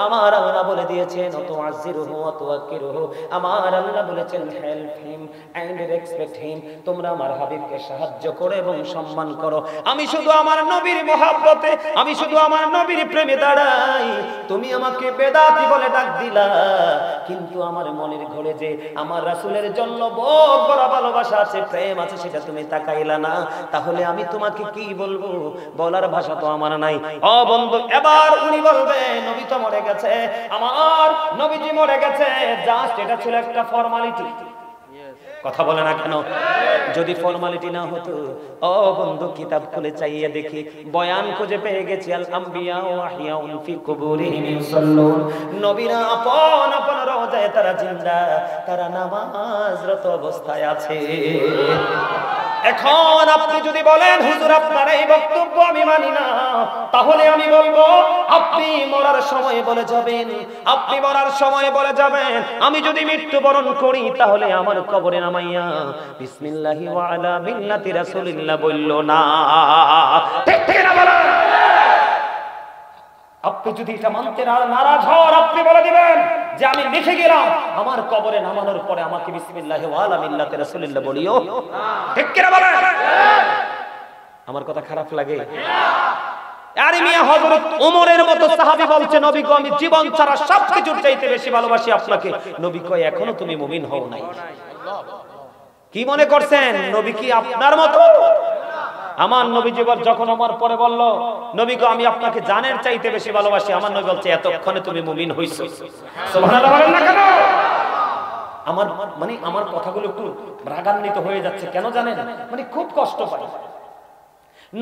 আমার আল্লাহ বলে দিয়েছেন তুআযিরুহু ওয়া তুওয়াক্কিরুহু। আমার আল্লাহ বলেছেন help him and respect him. তোমরা আমার হাবিবকে সাহায্য করো এবং সম্মান করো। আমি শুধু আমার নবীর মহব্বতে, আমি শুধু আমার নবীর প্রেমে দাঁড়াই। তুমি আমাকে বেদাতি বলে ডাক দিলা, কিন্তু আমার মনের ঘরে যে আমার রাসূলের জন্য বড় ভালোবাসা আছে, প্রেম আছে, সেটা তুমি তাকাইলা না। তাহলে আমি তোমাকে কি বলবো? বলার ভাষা তো আমার নাই। ও বন্ধু, এবার উনি বলবে নবী তো মরে গেছে, আমার নবীজি মরে গেছে, জাস্ট এটা ছিল একটা ফর্মালিটি। কথা বলে না কেন? যদি ফরমালিটি না হতো, ও বন্ধু কিতাব খুলে চাইয়ে দেখি, বয়ান খুঁজে পেয়ে গেছি, আল আম্বিয়া ওয়া আহইয়াউন ফি কুবুরিহিম ইউসাল্লুন, নবীরা আপন আপন রওজায় তারা জিন্দা, তারা নামাজরত অবস্থায় আছে। এখন আপনি যদি বলেন হুজুর আপনার এই বক্তব্য আমি মানি না, তাহলে আমি বলবো আপনি মরার সময় বলে যাবেন, আপনি মরার সময় বলে যাবেন আমি যদি মৃত্যুবরণ করি তাহলে আমার কবরে নামাইয়া বিসমিল্লাহি ওয়া আলা মিল্লাতি রাসূলিল্লাহ বললো না। ঠিক ঠিক না বলেন? আপনি যদি এটা মানতে নারাজ হন, আপনি বলে দিবেন যে আমি লিখে গেলাম আমার কবরে নামানোর পরে আমাকে বিসমিল্লাহি ওয়া আলা মিল্লাতি রাসূলিল্লাহ বলিও। ঠিক কি না বলেন? আমার কথা খারাপ লাগে? আরে মিয়া, হযরত ওমরের মতো সাহাবী বলছে নবী গো আমি জীবন ছাড়া সবকিছুর চাইতে বেশি ভালোবাসি আপনাকে। নবী কয় এখনো তুমি মুমিন হও নাই। কি মনে করছেন নবী কি আপনার মতো? আমার নবী যখন আমার পরে বলল নবী গো আমি আপনাকে জানের চাইতে বেশি ভালোবাসি, আমার নবী বলছে এতক্ষণে তুমি মুমিন হইছো। সুবহানাল্লাহ বলেন না কেন? আমার কথাগুলো একটু রাগান্বিত হয়ে যাচ্ছে কেন জানেন? খুব কষ্ট পাই।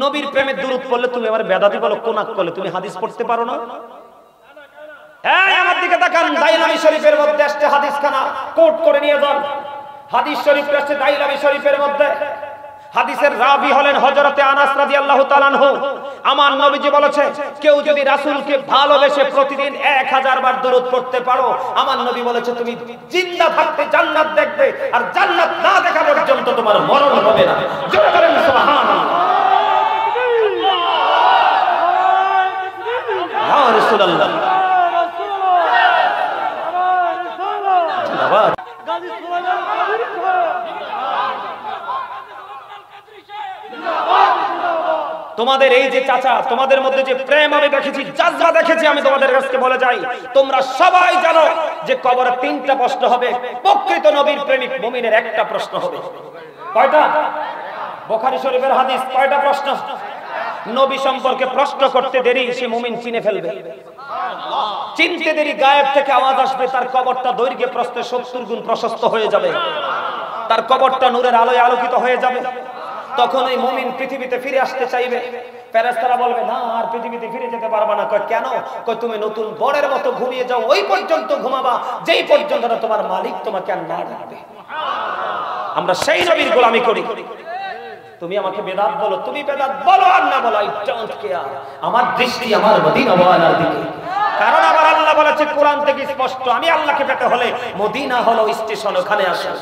নবীর প্রেমে দুরূদ পড়লে তুমি আবার বেদাতি বলো, কোনাক করলে তুমি হাদিস পড়তে পারো না? এই আমার দিকে তাকান, দাইলামি শরীফের মধ্যে আসছে হাদিসখানা কোট করে নিয়ে যান। হাদিস শরীফ আসছে দাইলামি শরীফের মধ্যে। হাদিসের রাবি হলেন হযরতে আনাস রাদিয়াল্লাহু তাআলা আনহু। আমার নবীজি বলেছে কেউ যদি রাসূলকে ভালোবেসে প্রতিদিন 1000 বার দুরূদ পড়তে পারো, আমার নবী বলেছে তুমি জিন্দা থাকতে জান্নাত দেখবে, আর জান্নাত না দেখা পর্যন্ত তোমার মরণ হবে না। জোরে বলেন সুবহানাল্লাহ। ইয়া রাসূলুল্লাহ, জিন্দাবাদ। তোমাদের এই যে চাচা, তোমাদের মধ্যে যে প্রেম আমি দেখেছি, জাযবা দেখেছি, আমি তোমাদের কাছে বলে যাই তোমরা সবাই জানো যে কবরে 3টা প্রশ্ন হবে, প্রকৃত নবীর প্রেমিক মুমিনের একটা প্রশ্ন হবে। কয়টা? বুখারী শরীফের হাদিস। কয়টা প্রশ্ন? নবী সম্পর্কে প্রশ্ন করতে দেরি সে মুমিন চিনে ফেলবে, চিনতে দেরি গায়েব থেকে আওয়াজ আসবে, তার কবরটা দৈর্ঘ্যে প্রস্থে 70 গুণ প্রশস্ত হয়ে যাবে, তার কবরটা নূরের আলোয় আলোকিত হয়ে যাবে। তখন এই মুমিন পৃথিবীতে ফিরে আসতে চাইবে, ফেরেশতারা বলবে না আর পৃথিবীতে ফিরে যেতে পারবা না। কয় কেন? কয় তুমি নতুন বরের মতো ঘুমিয়ে যাও, ওই পর্যন্ত ঘুমাবা যেই পর্যন্ত না তোমার মালিক তোমাকে আর না ডাকবে। আমরা সেই নবীর গোলামি করি। তুমি আমাকে বেদাত বলো, তুমি বেদাত বলো আর না বলো, আই ডোন্ট কেয়ার। আমার দৃষ্টি আমার মদিনা ওয়ালার দিকে। কারণ আবার আল্লাহ বলেছে কোরআন থেকে স্পষ্ট, আমি আল্লাহকে পেতে হলে মদিনা হলো স্টেশন, ওখানে আসো,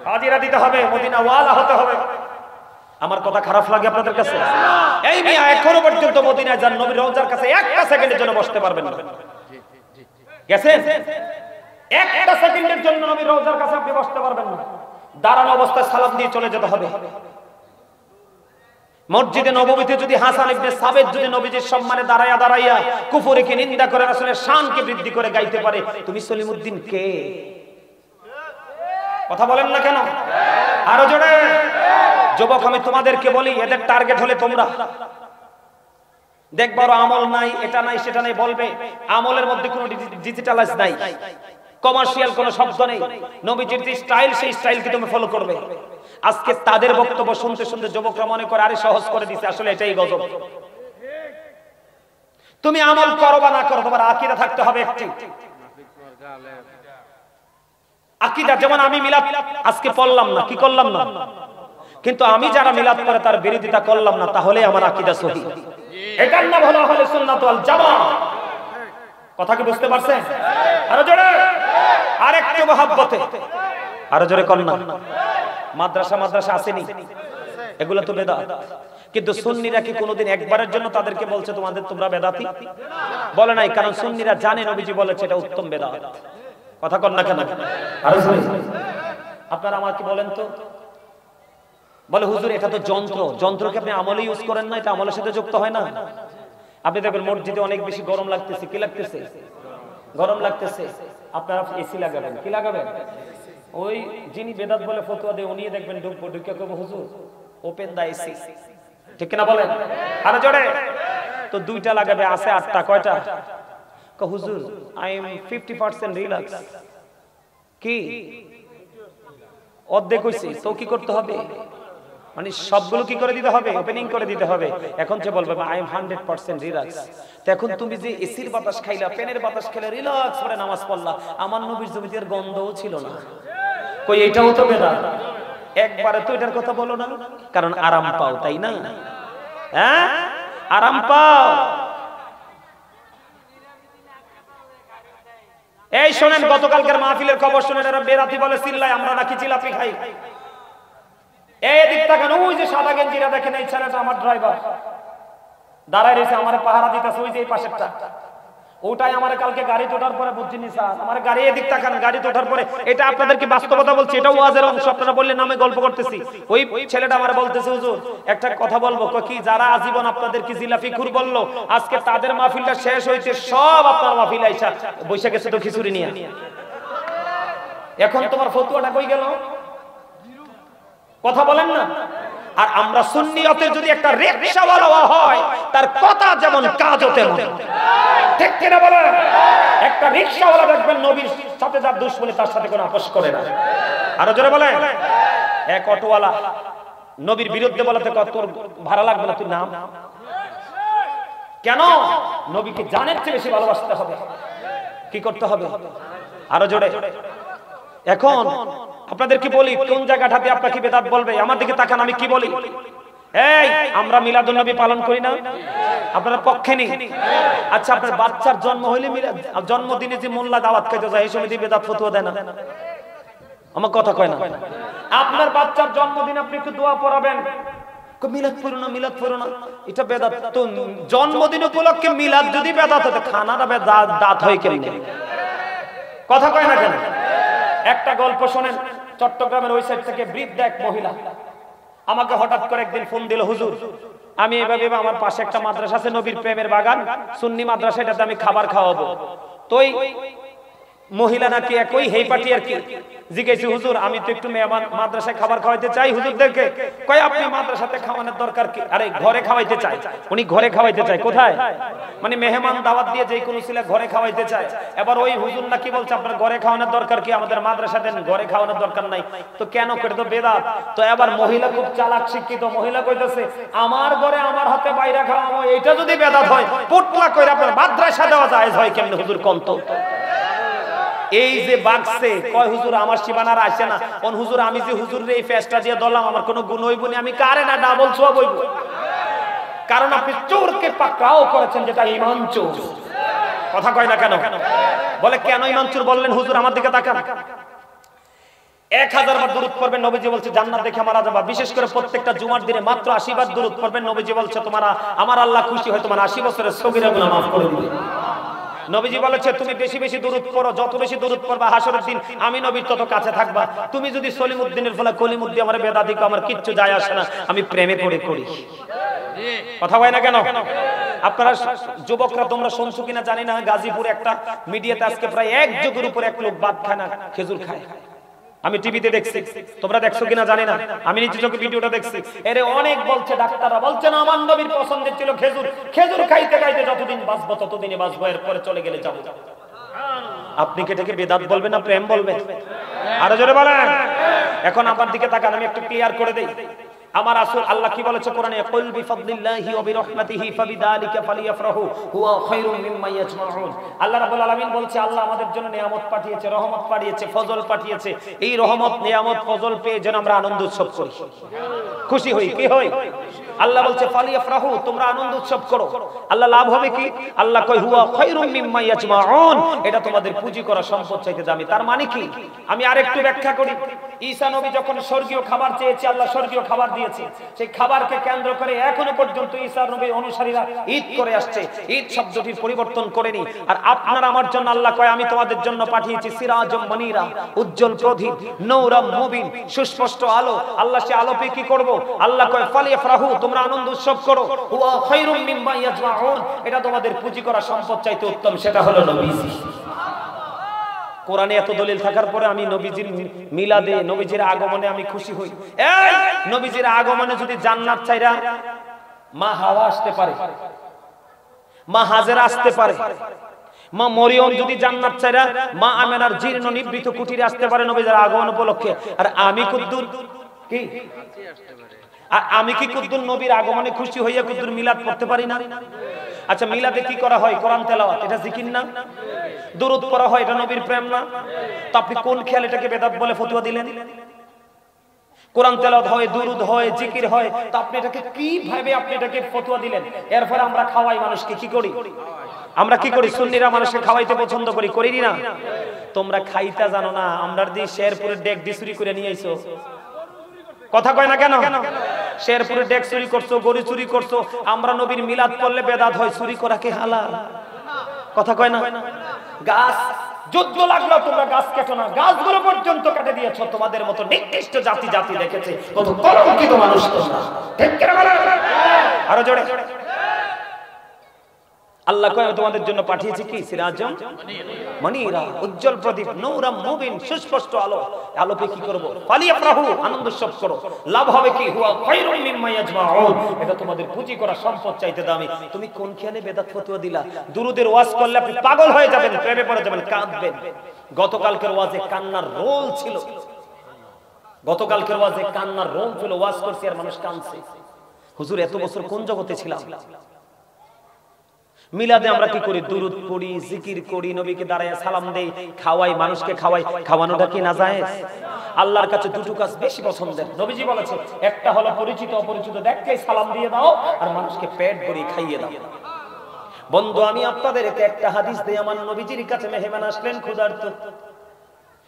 হাজিরা দিতে হবে, মদিনা ওয়ালা হতে হবে। আমার কথা খারাপ লাগে আপনাদের কাছে? এই মিয়া এখনো পর্যন্ত মদিনায় যান, নবীর রওজার কাছে একটা সেকেন্ডের জন্য বসতে পারবেন না। গেছেন? একটা সেকেন্ডের জন্য নবীর রওজার কাছে আপনি বসতে পারবেন না। দাঁড়ানো অবস্থায় সালাম দিয়ে চলে যেতে হবে। মসজিদে নববীতে যদি হাসান ইবনে সাবিত যদি নবীজির সম্মানে দাঁড়াইয়া কুফরকে নিন্দা করে রাসূলের শানকে বৃদ্ধি করে গাইতে পারে, তুমি সলিমউদ্দিন কে? কথা বলেন না কেন? আরো জোরে। যুবক আমি তোমাদেরকে বলি, এদের টার্গেট হলে তোমরা দেখবা আমল নাই, এটা নাই সেটা নাই বলবে। আমলের মধ্যে কোনো ডিজিটালাইজ নাই, কমার্শিয়াল কোনো শব্দ নেই। নবীজির যে স্টাইল, সেই স্টাইলকে তুমি ফলো করবে। আজকে তাদের বক্তব্য শুনতে শুনতে যুবকরা মনে করে আরে সহজ করে দিছে, আসলে এটাই গজব। তুমি আমল করো বা না করো, তোমার আকীদা থাকতে হবে একটি আকীদা। যেমন আমি মিলাদ আজকে পড়লাম না, কি করলাম না, কিন্তু আমি যারা মিলাদ করে তার বিরোধিতা করলাম না, তাহলে আমার আকীদা সহিহ। এটার নাম হলো আহলে সুন্নাত ওয়াল জামাত। কথা কি বুঝতে পারছেন? আরো জোরে, আরেকটু মহব্বতে, আরো জোরে কর না। মাদ্রাসা আসেনি, এগুলো তো বেদাত। কিন্তু সুন্নিরা কি কোনোদিন একবারের জন্য তাদেরকে বলছে তোমরা বেদাতি? বলে নাই, কারণ সুন্নিরা জানে নবীজি বলেছে এটা উত্তম বেদাত। কথা কর না কেন? আরো জোরে। আপনারা আমাকে বলেন তো, বলে হুজুর এটা তো যন্ত্রকে আপনি আমলে ইউজ করেন না, এটা আমলের সাথে যুক্ত হয় না। আপনি দেখবেন মসজিদে অনেক বেশি গরম লাগতেছে, কি লাগতেছে? গরম লাগতেছে, আপনারা এসি লাগাবেন। কি লাগাবেন? ওই যিনি বেদাত বলে ফতোয়া দেয় উনি দেখবেন ঢুকে কবে হুজুর ওপেন দা এসি। ঠিক না বলেন? আরে জোরে। তো 2টা লাগাবে, আছে 8টা। কয়টা? হুজুর আই এম 50% রিল্যাক্স। কি অর্ধেক হইছে তো কি করতে হবে, মানে সবগুলো কি করে দিতে হবে, ওপেনিং করে দিতে হবে। এখন যে বলবে আই এম 100% রিল্যাক্স, তো এখন তুমি যে এসির বাতাস খাইলা, ফ্যানের বাতাস খেলে রিল্যাক্স করে নামাজ পড়লা, আমার নবীর জমিতে গন্ধও ছিল না, কই এটাও তো বেদাত। একবারে তো এটার কথা বলো না, কারণ আরাম পাও, তাই না? হ্যাঁ আরাম পাও। এই শোনেন, গতকালকের মাহফিলের খবর শুনেন, এরা বেরাতি বলে চিল্লায় আমরা নাকি জিলাপি খাই। এই দিক তাকান, ওই যে সাদা গেঞ্জিরা দেখেন, এই ছেলেটা আমার ড্রাইভার দাঁড়ায় রয়েছে, আমার পাহারা দিতেছে, ওই যে এই পাশেরটা, ওটাই আমার কালকে গাড়ি তোঠার পরে বুঝছি নি স্যার, আমার গাড়ি এদিক তাকান, গাড়ি তোঠার পরে, এটা আপনাদেরকে বাস্তবতা বলছি, এটা ওয়াজের অংশ, আপনারা বললেন আমি গল্প করতেছি। ওই ছেলেটা আমার বলতেছে হুজুর একটা কথা বলবো, কি যারা আজীবন আপনাদেরকে জিলাপি খুর বললো, আজকে তাদের মাহফিলটা শেষ হইতে সব আপনার মাহফিল আইসা বৈশা গেছে তো খিচুড়ি নিয়ে, এখন তোমার ফতুয়াটা কই গেল? কথা বলেন না। আর আমরা সুন্নিয়তের যদি একটা রিকশাওয়ালা হয়, তার কথা যেমন কাজও তেমন, ঠিক কিনা বলেন? একটা রিকশাওয়ালা দেখবেন নবীর সাথে যার দুশমনি তার সাথে কোনো আপোষ করে না। আরো জোরে বলেন। এক অটোওয়ালা নবীর বিরুদ্ধে বলাতে তোর ভাড়া লাগবে না, তুই নাম। কেন? নবীকে জানের চেয়ে বেশি ভালোবাসতে হবে। কি করতে হবে? আরো জোরে। এখন আপনাদের কি বলি, কোন জায়গাটাতে আপনাকে বেদাত বলবে? আমার দিকে তাকান, আমি কি বলি? এই আমরা মিলাদুন নবী পালন করি না, আপনারা পক্ষে নেই? আচ্ছা, আপনার বাচ্চার জন্ম হইলে জন্মদিনে যে মোল্লা দাওয়াত খাইতে যায়, এই সময় দিয়ে বেদাত ফতোয়া দেয় না? আমার কথা কয় না। আপনার বাচ্চার জন্মদিন আপনি একটু দোয়া পড়াবেন, মিলাদ পড়ো না, মিলাদ পড়ো না, এটা বেদাত। তো জন্মদিন উপলক্ষে মিলাদ যদি বেদাত হতো, খানাটা দাঁত হয় কেমনে? কথা কয় না কেন? একটা গল্প শোনেন, চট্টগ্রামের ওই সাইড থেকে বৃদ্ধ এক মহিলা আমাকে হঠাৎ করে একদিন ফোন দিল, হুজুর আমি এভাবে, আমার পাশে একটা মাদ্রাসা আছে নবীর প্রেমের বাগান, সুন্নি মাদ্রাসা, এটাতে আমি খাবার খাওয়াবো। তো মহিলা নাকি একই হেই পার্টি আর কি, জিজ্ঞেস হুজুর আমি তো একটু মেহমান মাদ্রাসায় খাবার খাওয়াইতে চাই হুজুরদেরকে। কয় আপনি মাদ্রাসাতে খাওয়ানোর দরকার কি? আরে ঘরে খাওয়াইতে চাই। উনি ঘরে খাওয়াইতে চায়, কোথায়? মানে মেহমান দাওয়াত দিয়ে যে কোনো ছেলে ঘরে খাওয়াইতে চায়। এবার ওই হুজুর নাকি বলছে আপনার ঘরে খাওয়ানোর দরকার কি, আমাদের মাদ্রাসাতে ঘরে খাওয়ানোর দরকার নাই। তো কেন করে? তো বেদাত। তো এবার মহিলা খুব চালাক শিক্ষিত মহিলা কইতেছে, আমার ঘরে আমার হাতে বাইরে খাওয়াবো, এটা যদি বেদাত হয়, পুটলা কইরা আপনার মাদ্রাসা দেওয়া যায় হয় কেমনে হুজুর কোন তো? এই যে বাক্সে কয় হুজুর আমার সীমানার আসে না, কোন হুজুর আমি যে হুজুরের এই ফেসটা দিয়ে দলাম, আমার কোনো গুণ হইব না, আমি কারে না ডাবল ছোয়া বইব। কারণ আপনি চোরকে পাকড়াও করেছেন, যেটা ঈমান চোর। কথা কয় না কেন? বলে কেন ঈমান চোর বললেন হুজুর? আমার দিকে তাকান। 1000 বার দুরূদ পড়বেন, নবীজি বলছে জান্নাত দেখে মারা যাবা। বিশেষ করে প্রত্যেকটা জুমার দিনে মাত্র 80 বার দুরূদ পড়বেন, নবীজি বলছে তোমারা আমার আল্লাহ খুশি হয় তোমার 80 বছরের সগীরা গুনাহ মাফ করে দিবে। নবীজি বলেছে তুমি বেশি বেশি দুরূদ পড়ো, যত বেশি দুরূদ পড়বা হাসরের দিন আমি নবীর তত কাছে থাকবা। তুমি যদি সলিমউদ্দিনের ফলে কলিমউদ্দিন আমার বেদাতি আমার কিচ্ছু যায় আসে না, আমি প্রেমে পড়ে করি। কথা হয় না কেন? আপনারা যুবকরা তোমরা শুনছো কিনা জানি না, গাজীপুরে একটা মিডিয়াতে আজকে প্রায় 1 যুগের উপরে এক লোক ভাত খায় না, খেজুর খায়। আমি টিভিতে দেখছি, তোমরা দেখছো কিনা জানি না, আমি নিজে চোখে ভিডিওটা দেখছি। এরে অনেক বলছে, ডাক্তাররা বলছে না আমার নবীর পছন্দের ছিল খেজুর, খেজুর খাইতে খাইতে যতদিন বাঁচবো ততদিনে বাঁচবো, এরপরে চলে গেলে যাবো। আপনি কি এটাকে বেদাত বলবেন না প্রেম বলবেন? আরো জোরে বলেন। এখন আমার দিকে তাকান, আমি একটু ক্লিয়ার করে দেই। আমার রাসূল আল্লাহ কি বলেছে কোরআনে, কুল বিফাদলিল্লাহি ওয়া বিরহমাতিহি ফাবিযালিকা ফালিয়াফরাহু হুয়া খায়রুম মিম্মা ইয়াজমাউন। আল্লাহ রাব্বুল আলামিন বলছে আল্লাহ আমাদের জন্য নিয়ামত পাঠিয়েছে, রহমত পাঠিয়েছে, ফজল পাঠিয়েছে। এই রহমত নিয়ামত ফজল পেয়ে যেন আমরা আনন্দ উৎসব করি, খুশি হই। কি হই? আল্লাহ বলছে ফালিয়াফরাহু, তোমরা আনন্দ উৎসব করো। আল্লাহ লাভ হবে কি? আল্লাহ কয় হুয়া খায়রুম মিম্মা ইয়াজমাউন, এটা তোমাদের পুঁজি করা সম্পদ চাইতে দামি। তার মানে কি? আমি আরেকটু ব্যাখ্যা করি। ঈসা নবী যখন স্বর্গীয় খাবার চেয়েছে, আল্লাহ স্বর্গীয় খাবার দিয়েছে। সেই খাবারকে কেন্দ্র করে এখনো পর্যন্ত ঈসা নবীর অনুসারীরা ঈদ করে আসছে, ঈদ শব্দটির পরিবর্তন করেনি। আর আপনারা আমার জন্য আল্লাহ কয় আমি তোমাদের জন্য পাঠিয়েছি সিরাজম মনিরা, উজ্জ্বল প্রদীপ, নূরাম মুবিন, সুস্পষ্ট আলো। আল্লাহ সে আলো পেয়ে কি করব? আল্লাহ কয় ফালিয়াফরাহু, তোমরা আনন্দ উৎসব করো। হুয়া খায়রুম মিম্মা ইয়াজমাউন, এটা তোমাদের পুঁজি করা সম্পদ চাইতে উত্তম, সেটা হলো নবীজি। কোরআনে এত দলিল থাকার পরে আমি নবীজির মিলাদে, নবীজির আগমনে আমি খুশি হই। এই নবীজির আগমনে যদি জান্নাত চাইরা মা হাওয়া আসতে পারে, মা হাজেরা আসতে পারে, মা মরিয়ম যদি জান্নাত ছাইরা মা আমেনার জীর্ণ নিবৃত কুটিরে আসতে পারে নবীর আগমন উপলক্ষে, আর আমি কুদ্দুর কি আমি কি কুদ্দুর নবীর আগমনে খুশি হইয়া কুদ্দুর মিলাদ পড়তে পারি না? আচ্ছা মিলাদে কি করা হয়? কোরআন তেলাওয়াত, এটা জিকির না? দুরূদ পড়া হয়, এটা নবীর প্রেম না? তো আপনি কোন খেয়াল এটাকে বেদাত বলে ফতোয়া দিলেন? কোরআন তেলাওয়াত হয়, দুরূদ হয়, জিকির হয়, তো আপনি এটাকে কিভাবে আপনি এটাকে ফতোয়া দিলেন? এরপর আমরা খাওয়াই মানুষকে, কি করি আমরা? কি করি? সুন্নিরা মানুষকে খাওয়াইতে পছন্দ করি, করি না? তোমরা খাইতা জানো না, আমরা দি শেরপুরের ডেক দি চুরি করে নিয়ে আইছো, কথা কয় না কেন? শেরপুরে ডেক চুরি করছো, গরু চুরি করছো, আমরা নবীর মিলাদ পড়লে বেদাত হয়, চুরি করা কি হালাল? কথা কয় না? গাছ যুদ্ধ লাগলো, তোমরা গাছ কেটো না, গাছগুলো পর্যন্ত কেটে দিয়েছো। তোমাদের মতো নিকৃষ্ট জাতি জাতি দেখেছে, কত কলঙ্কিত মানুষ তোমরা, ঠিক কি না? আরো জোরে। আল্লাহ কয় তোমাদের জন্য পাঠিয়েছি কি? সিরাজম মনিরা, উজ্জ্বল প্রদীপ, নূরাম মুবিন, সুস্পষ্ট আলো। আলোতে কি করব? ফালিয়াফরাহু, আনন্দ উৎসব করো। লাভ হবে কি? হুয়া খায়রুম মিম্মা ইয়াজমাউন, এটা তোমাদের পুঁজি করা সম্পদ চাইতে দামি। তুমি কোন খেয়ালে বেদাত ফতোয়া দিলা? দুরুদের ওয়াজ করলে আপনি পাগল হয়ে যাবেন, প্রেমে পড়ে যাবেন, কাঁদবেন। গতকালকের ওয়াজে কান্নার রোল ছিল, গতকালকের ওয়াজে কান্নার রোল ছিল। ওয়াজ করছি আর মানুষ কাঁদছে। হুজুর এত বছর কোন জগতে ছিলাম? মিলাদে আমরা কি করি? দুরূদ পড়ি, জিকির করি, নবীকে দাঁড়ায় সালাম দেই, খাওয়াই, মানুষকে খাওয়াই। খাওয়ানোটা কি নাজায়েজ? আল্লাহর কাছে দুটো কাজ বেশি পছন্দের। নবীজি বলেছে, একটা হলো পরিচিত অপরিচিত দেখলেই সালাম দিয়ে দাও, আর মানুষকে পেট ভরিয়ে খাইয়ে দাও। বন্ধু আমি আপনাদেরকে একটা হাদিস দেই। আমার নবীজির কাছে মেহমান আসলেন ক্ষুধার্ত।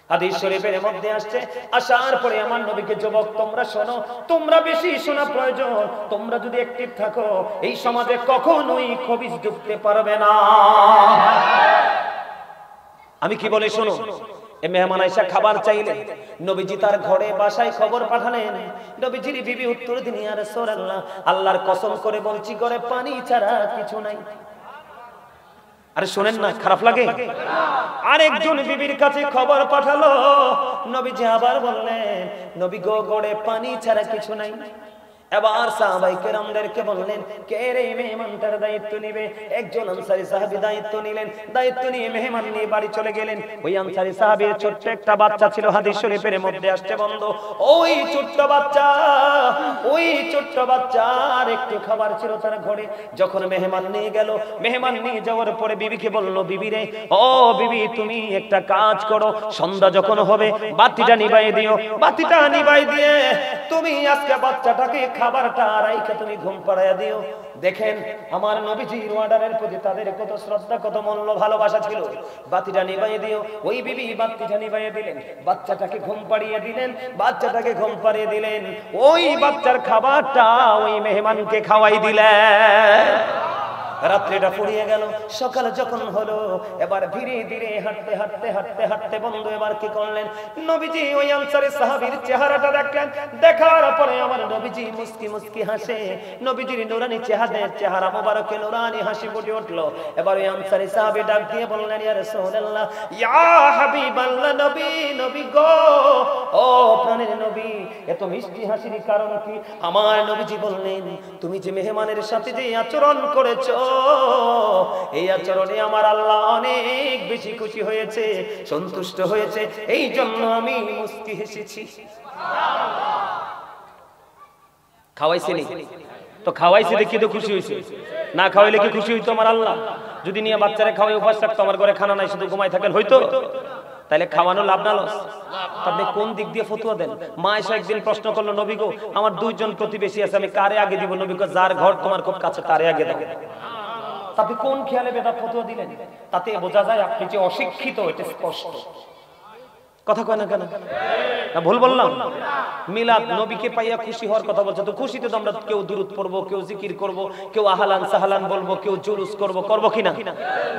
হাদিস শরীফের মধ্যে আসছে, আসার পরে আমার নবীকে, যুবক তোমরা শোনো, তোমরা বেশি শোনা প্রয়োজন। তোমরা যদি অ্যাক্টিভ থাকো, এই সমাজে কখনোই খবিস ঢুকতে পারবে না। আমি কি বলে শোনো। এই মেহমান আয়েশা খাবার চাইলেন, নবীজি তার ঘরে বাসায় খবর পাঠালেন। নবীজির বিবি উত্তর দিলেন, ইয়া রাসূলুল্লাহ, আল্লাহর কসম করে বলছি ঘরে পানি ছাড়া কিছু নাই। আরে শোনেন না, খারাপ লাগে? আরেকজন বিবির কাছে খবর পাঠালো, নবীজি আবার বললেন, নবী গো ঘরে পানি ছাড়া কিছু নাই। এবার সাহাবায়ে কেরামদেরকে বললেন, কে রে মেহমানটার দায়িত্ব নেবে? একজন আনসারী সাহাবী দায়িত্ব নিলেন। দায়িত্ব নিয়ে মেহমান নিয়ে বাড়ি চলে গেলেন। ওই আনসারী সাহাবীর ছোট্ট একটা বাচ্চা ছিল, হাদিস শরীফের মধ্যে আসছে বন্ধ। ওই ছোট্ট বাচ্চার একটু খাবার ছিল তার ঘরে। যখন মেহমান নিয়ে গেল, মেহমান নিয়ে যাওয়ার পরে বিবিকে বলল, বিবি রে, ও বিবি তুমি একটা কাজ করো, সন্ধ্যা যখন হবে বাতিটা নিভাই দিও। বাতিটা নিভাই দিয়ে তুমি আজকে বাচ্চাটাকে খাবারটা রাইখা তুমি ঘুম পাড়াইয়া দিও। দেখেন আমার নবীজির অর্ডারের প্রতি তাদের কত শ্রদ্ধা, কত মূল্য ভালোবাসা ছিল। বাতিটা নিভাইয়ে দিও। ওই বিবি বাতিটা নিভাইয়ে দিলেন, বাচ্চাটাকে ঘুম পাড়িয়ে দিলেন। বাচ্চাটাকে ঘুম পাড়িয়ে দিলেন, ওই বাচ্চার খাবারটা ওই মেহমানকে খাওয়াই দিলেন। রাত্রিটা ফুরিয়ে গেল, সকালে যখন হলো, এবার ধীরে ধীরে হাঁটতে হাঁটতে হাঁটতে হাঁটতে বন্ধু এবার কি করলেন? নবীজি ওই আনসারী সাহাবীর চেহারাটা দেখলেন। দেখার পরে আমার নবীজি মুস্কি মুস্কি হাসে। নবীজির নুরানি চেহারা মোবারকে নুরানি হাসি ফুটে উঠলো। এবার ওই আনসারী সাহাবী ডাক দিয়ে বললেন, ইয়া রাসূলুল্লাহ, ইয়া হাবিবাল্লাহ, নবী গো, ও প্রাণের নবী, এত মিষ্টি হাসির কারণ কি? আমার নবীজি বললেন, তুমি যে মেহমানের সাথে যে আচরণ করেছো, এই আচরণে আমার আল্লাহ অনেক বেশি খুশি হয়েছে, সন্তুষ্ট হয়েছে, এই জন্য আমি মুস্কি হেসেছি। খাওয়াইছে নি তো, খাওয়াইছে দেখি তো খুশি হয়েছে। না খাওয়াইলে কি খুশি হইতো আমার আল্লাহ? যদি নিয়ে বাচ্চারা খাওয়াই উপাস থাকতো, আমার ঘরে খানা নাই, শুধু ঘুমাই থাকেন, হইতো? তাইলে খাওয়ানো লাভ না লস? আপনি কোন দিক দিয়ে ফতোয়া দেন? মা এসে একদিন প্রশ্ন করলো, নবী গো, আমার দুইজন প্রতিবেশী আছে, আমি কারে আগে দিব? নবী গো, যার ঘর তোমার খুব কাছে তারে আগে দাও। আপনি কোন খেয়ালে বেদাত ফতোয়া দিলেন? তাতে বোঝা যায় আপনি যে অশিক্ষিত, এটা স্পষ্ট। কথা কয় না কেন? না ভুল বললাম? মিলাদ নবীকে পাইয়া খুশি হওয়ার কথা বলছে, তো খুশিতে তো আমরা কেউ দুরূদ পড়বো, কেউ জিকির করব, কেউ আহলান সাহলান বলবো, কেউ জুলুস করব কিনা?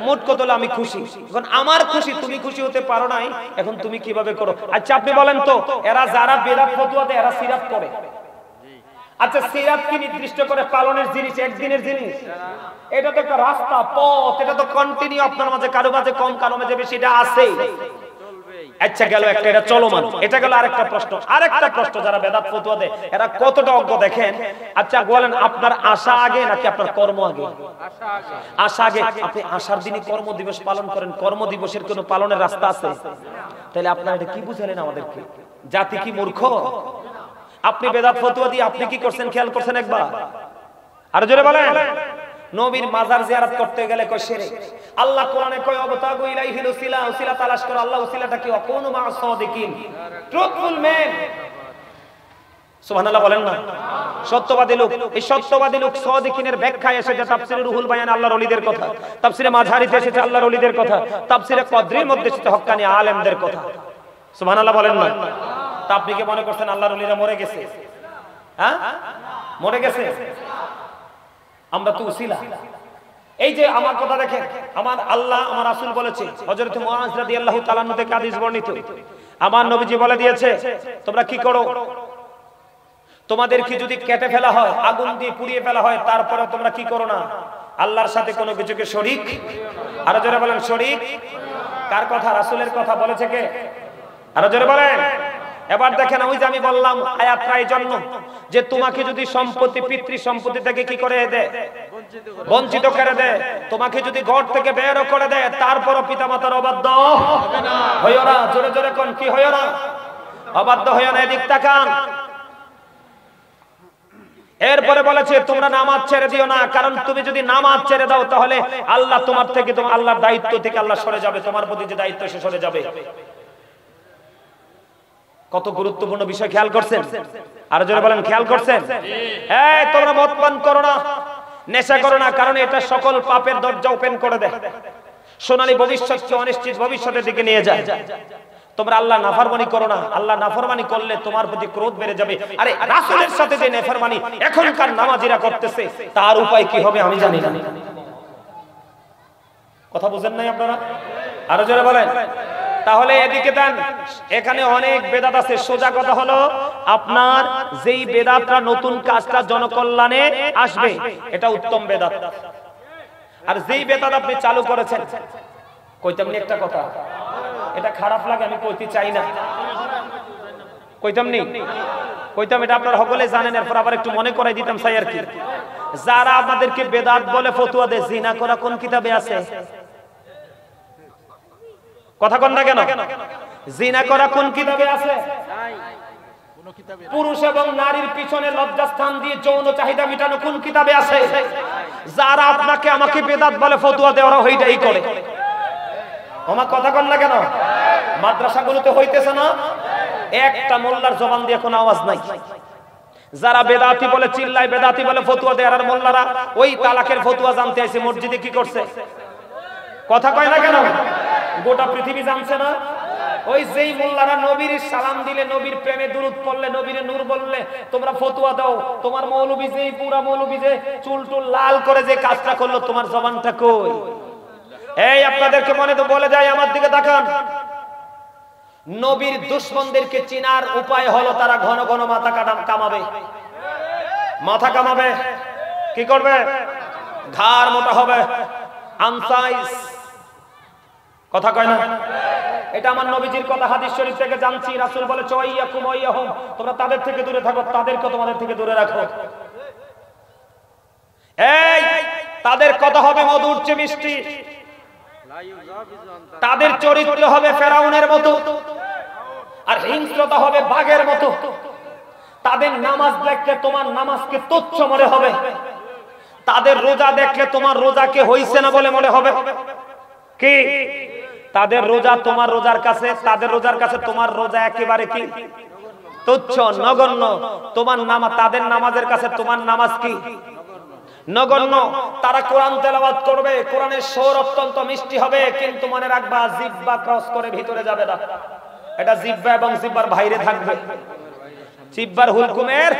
মোট কথা হলো আমি খুশি। এখন আমার খুশি, তুমি খুশি হতে পারো নাই, এখন তুমি কিভাবে করো? আচ্ছা আপনি বলেন তো, এরা যারা বেদাত ফতোয়া দেয়, এরা সিরাত করে। আচ্ছা সিরাত কি নির্দিষ্ট করে পালনের জিনিস, একদিনের জিনিস? এটা তো একটা রাস্তা, পথ, এটা তো কন্টিনিউ। আপনার মাঝে কারো মাঝে কম, কারো মাঝে বেশি, এটা আছে। আচ্ছা গেল একটা, এটা চলমান। এটা গেল আরেকটা প্রশ্ন। আরেকটা প্রশ্ন, যারা বেদাত ফতোয়া দেয় এরা কতটা অজ্ঞ দেখেন। আচ্ছা বলেন, আপনার আশা আগে নাকি আপনার কর্ম আগে? আশা আগে। আপনি আশার দিনই কর্ম দিবস পালন করেন, কর্ম দিবসের কোনো পালনের রাস্তা আছে? তাহলে আপনারা এটা কি বুঝালেন আমাদেরকে? জাতি কি মূর্খ? আপনি বেদাত ফতোয়া দিয়ে আপনি কি করছেন খেয়াল করছেন একবার? আর জোরে বলেন। নবীর মাজার জিয়ারত করতে গেলে কয় শিরক। আল্লাহ কোরআনে কয় অবতাগু ইলাইহিল উসিলা, উসিলা তালাশ করো। আল্লাহ উসিলাটা কি? অকুনু মা'আস সাদিকিন, ট্রুথফুল ম্যান। সুবহানাল্লাহ বলেন না? সত্যবাদী লোক। এই সত্যবাদী লোক সাদিকিনের ব্যাখ্যায় এসেছে তাফসীরে রুহুল বায়ান আল্লাহর ওলিদের কথা, তাফসীরে মাঝহারিতে এসেছে আল্লাহর ওলিদের কথা, তাফসীরে কদরির মধ্যে এসেছে হক্কানি আলেমদের কথা। সুবহানাল্লাহ বলেন না? তা আপনি কি মনে করছেন আল্লাহর ওলিরা মরে গেছে? হ্যাঁ, মরে গেছে? আমরা তো উসিলা। এই যে আমার কথা দেখেন, আমার আল্লাহ আমার রাসূল বলেছে, হযরত মুআজ রাদিয়াল্লাহু তাআলা আনহু থেকে হাদিস বর্ণিত, আমার নবীজি বলে দিয়েছে, তোমরা কি করো, তোমাদের কি যদি কেটে ফেলা হয়, আগুন দিয়ে পুড়িয়ে ফেলা হয়, তারপরে তোমরা কি করো না, আল্লাহর সাথে কোনো কিছুকে শরীক। আরো জোরে বলেন শরীক। কার কথা? রাসূলের কথা বলেছে কে? আরো জোরে বলেন। এবার দেখেন, ওই যে আমি বললাম আয়াতটা এই জন্য যে তোমাকে যদি সম্পত্তি, পিতৃ সম্পত্তি থেকে কি করে দেয়, বঞ্চিত করে দেয়, তোমাকে যদি ঘর থেকে বেরও করে দেয়, তারপরও পিতামাতার অবাধ্য হইও না। জোরে জোরে কোন, কি হইও না? অবাধ্য হইও না। এদিক তাকান। এরপরে বলেছে তোমরা নামাজ ছেড়ে দিও না, কারণ তুমি যদি নামাজ ছেড়ে দাও তাহলে আল্লাহ তোমার থেকে, তোমার আল্লাহর দায়িত্ব থেকে আল্লাহ সরে যাবে, তোমার প্রতি যে দায়িত্ব সে সরে যাবে। কত গুরুত্বপূর্ণ বিষয়, খেয়াল করছেন? আর জোরে বলেন খেয়াল করছেন? এই তোমরা মদ পান করো না, নেশা করো না, কারণ এটা সকল পাপের দরজা ওপেন করে দেয়, সোনালী ভবিষ্যৎকে অনিশ্চিত ভবিষ্যতের দিকে নিয়ে যায়। তোমরা আল্লাহ নাফরমানি করো না, আল্লাহ নাফরমানি করলে তোমার প্রতি ক্রোধ বেড়ে যাবে। আরে রাসূলের সাথে যে নাফরমানি এখনকার নামাজিরা করতেছে, তার উপায় কি হবে আমি জানি না। কথা বুঝেন নাই আপনারা? আরো জোরে বলেন। তাহলে এদিকে দেন, এখানে অনেক বেদাত আছে। সোজা কথা হলো, আপনার যেই বেদাতটা নতুন কাজটা জনকল্যাণে আসবে, এটা উত্তম বেদাত। আর যেই বেদাত আপনি চালু করেছেন, কইতাম নি একটা কথা, এটা খারাপ লাগে, আমি কইতে চাই না, কইতাম নি, কইতাম এটা আপনারা সকলে জানেন। এরপর আবার একটু মনে করাই দিতাম চাই আর কি। যারা আমাদেরকে বেদাত বলে ফতোয়া দেয়, জিনা করা কোন কিতাবে আছে? কথা কন না কেন? জিনা করা কোন কিতাবে আছে? পুরুষ এবং নারীর পিছনে লজ্জাস্থান দিয়ে যৌন চাহিদা মেটানো কোন কিতাবে আছে? যারা আপনাকে আমাকে বেদাত বলে ফতোয়া দেয়, ওরা ওইটাই করে। আমার কথা কন না কেন? মাদ্রাসাগুলোতে হইতেছে না? একটা মোল্লার জবান দিয়ে কোনো আওয়াজ নাই। যারা বেদাতি বলে চিল্লায়, বেদাতি বলে ফতোয়া দেয়, আর মোল্লারা ওই তালাকের ফতোয়া জানতে আইছে, মসজিদে কি করছে? কথা কয় না কেন? গোটা পৃথিবী জানছে না? ওই যেই মোল্লারা নবীর সালাম দিলে, নবীর প্রেমে দুরূদ পড়লে, নবীর নূর বললে তোমরা ফতোয়া দাও, তোমার মৌলবী যেই পুরা মৌলবী যে চুল টুল লাল করে যে কাজটা করলো, তোমার জবানটা কই? এই আপনাদেরকে মনে তো বলে যায়, আমার দিকে তাকান। নবীর দুশমনদেরকে চিনার উপায় হলো তারা ঘন ঘন মাথা কামাবে। মাথা কামাবে, কি করবে? ঘাড় মোটা হবে, আনসাইজ। কথা কয় না? এটা আমার নবীজির কথা, হাদিস শরীফ থেকে জানছি। রাসূল বলে চওয়াইয়াকুম ওয়াইয়াহুম, তোমরা তাদের থেকে দূরে থাকো, তাদেরকে তোমাদের থেকে দূরে রাখো। এই তাদের কথা হবে মধুর চেয়ে মিষ্টি, তাদের চরিত্র হবে ফেরাউনের মতো, আর হিংস্রতা হবে বাঘের মতো। তাদের নামাজ দেখলে তোমার নামাজকে তুচ্ছ মনে হবে, তাদের রোজা দেখলে তোমার রোজাকে হইছে না বলে মনে হবে। কি? তাদের রোজা তোমার রোজার কাছে, তাদের রোজার কাছে তোমার রোজা একেবারে কি? তুচ্ছ, নগণ্য। তোমার নামাজ তাদের নামাজের কাছে তোমার নামাজ কি? নগণ্য। তারা কোরআন তেলাওয়াত করবে, কোরআনের সুর অত্যন্ত মিষ্টি হবে, কিন্তু মনে রাখবা জিহ্বা ক্রস করে ভিতরে যাবে না। এটা জিহ্বা এবং জিহ্বার বাইরে থাকবে, জিহ্বার হুলকুমের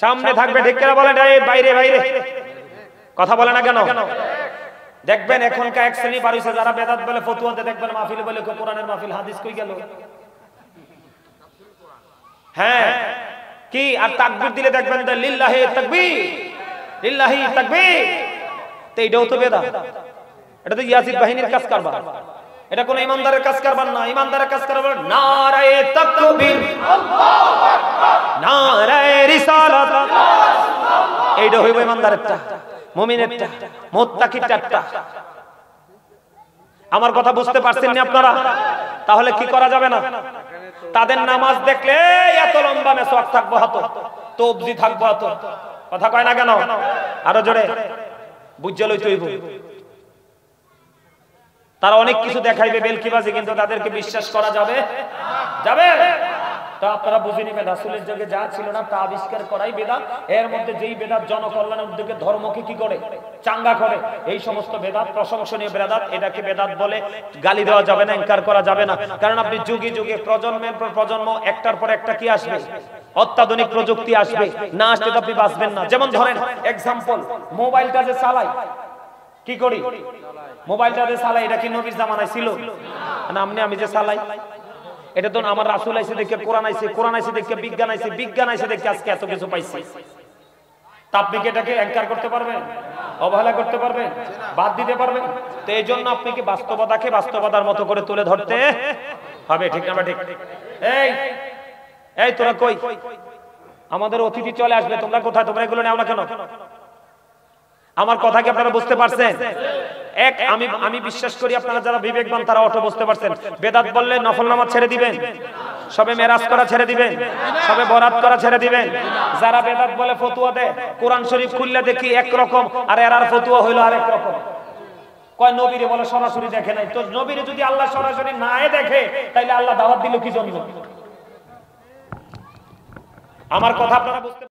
সামনে থাকবে। ঠিক করে বলেন, এই বাইরে বাইরে। কথা বলে না কেন? দেখবেন এখনকার এক শ্রেণী বার হইছে, যারা বেদাত বলে ফতোয়াতে, দেখবেন মাহফিল বলে কোরআনের মাহফিল, হাদিস কই গেল? হ্যাঁ কি? আর তাকবীর দিলে দেখবেন লিল্লাহি তাকবীর, লিল্লাহি তাকবীর। তো এটাও তো বেদাত, এটা তো ইয়াজিদ বাহিনীর কাজ কারবার। এটা কোন ইমানদারের কাজ কারবার না। ইমানদারের কাজ কারবার নারায়ে তাকবীর, আল্লাহু আকবার, নারায়ে রিসালাত, এইটা হইব ইমানদারেরটা, মুমিনেরটা, মুত্তাকিরটা। আমার কথা বুঝতে পারছেন না আপনারা? তাহলে কি করা যাবে না? তাদের নামাজ দেখলে এত লম্বা মেসওয়াক থাকবো হাতে, তবজি থাকবো হাতে, কথা কয় না কেন? আরো জোরে বুঝে লইতে হইব। তারা অনেক কিছু দেখাইবে বেলকিবাজি, কিন্তু তাদেরকে বিশ্বাস করা যাবে যাবে তা আপনারা বুঝে নেবেন। রাসূলের যুগে যা ছিল না তা আবিষ্কার করাই বেদাত। এর মধ্যে যেই বেদাত জনকল্যাণের উদ্যোগে ধর্মকে কি করে চাঙ্গা করে, এই সমস্ত বেদাত প্রশংসনীয় বেদাত। এটাকে বেদাত বলে গালি দেওয়া যাবে না, ইনকার করা যাবে না। কারণ আপনি যুগে যুগে প্রজন্মের পর প্রজন্ম একটার পর একটা কি আসবে, অত্যাধুনিক প্রযুক্তি আসবে, না আসলে তো আপনি বাঁচবেন না। যেমন ধরেন এক্সাম্পল, মোবাইলটা যে চালাই কি করি, মোবাইলটা যে চালাই এটা কি নবীর জামানায় ছিল না? আমি যে চালাই এটা তো আমার রাসূল আইছে দেখে কোরআন আইছে, কোরআন আইছে দেখে বিজ্ঞান আইছে, বিজ্ঞান আইছে দেখে আজকে এত কিছু পাইছি। তা আপনি কি এটাকে অ্যাঙ্কার করতে পারবেন, অবহেলা করতে পারবেন, বাদ দিতে পারবেন? তো এই জন্য আপনি কি বাস্তবতাকে বাস্তবতার মতো করে তুলে ধরতে হবে, ঠিক না? ঠিক। এই তোরা কই, আমাদের অতিথি চলে আসবে, তোমরা কোথায়? তোমরা এগুলো নাও না কেন? আমার কথা কি আপনারা বুঝতে পারছেন? আমি বিশ্বাস করি আপনারা যারা বিবেকবান তারা অটো বুঝতে পারছেন। বেদাত বললে নফল নামাজ ছেড়ে দিবেন, সবে মেরাজ করা ছেড়ে দিবেন, সবে বরাত করা ছেড়ে দিবেন। যারা বেদাত বলে ফতুয়া দেয়, কোরআন শরীফ খুললে দেখি একরকম, আর এরার ফতুয়া হইলো আরেক রকম। কয় নবীরে বলে সরাসরি দেখে নাই। তো নবীরে যদি আল্লাহ সরাসরি নাই দেখে, তাইলে আল্লাহ দাওয়াত দিল কি জন্য? আমার কথা আপনারা বুঝতে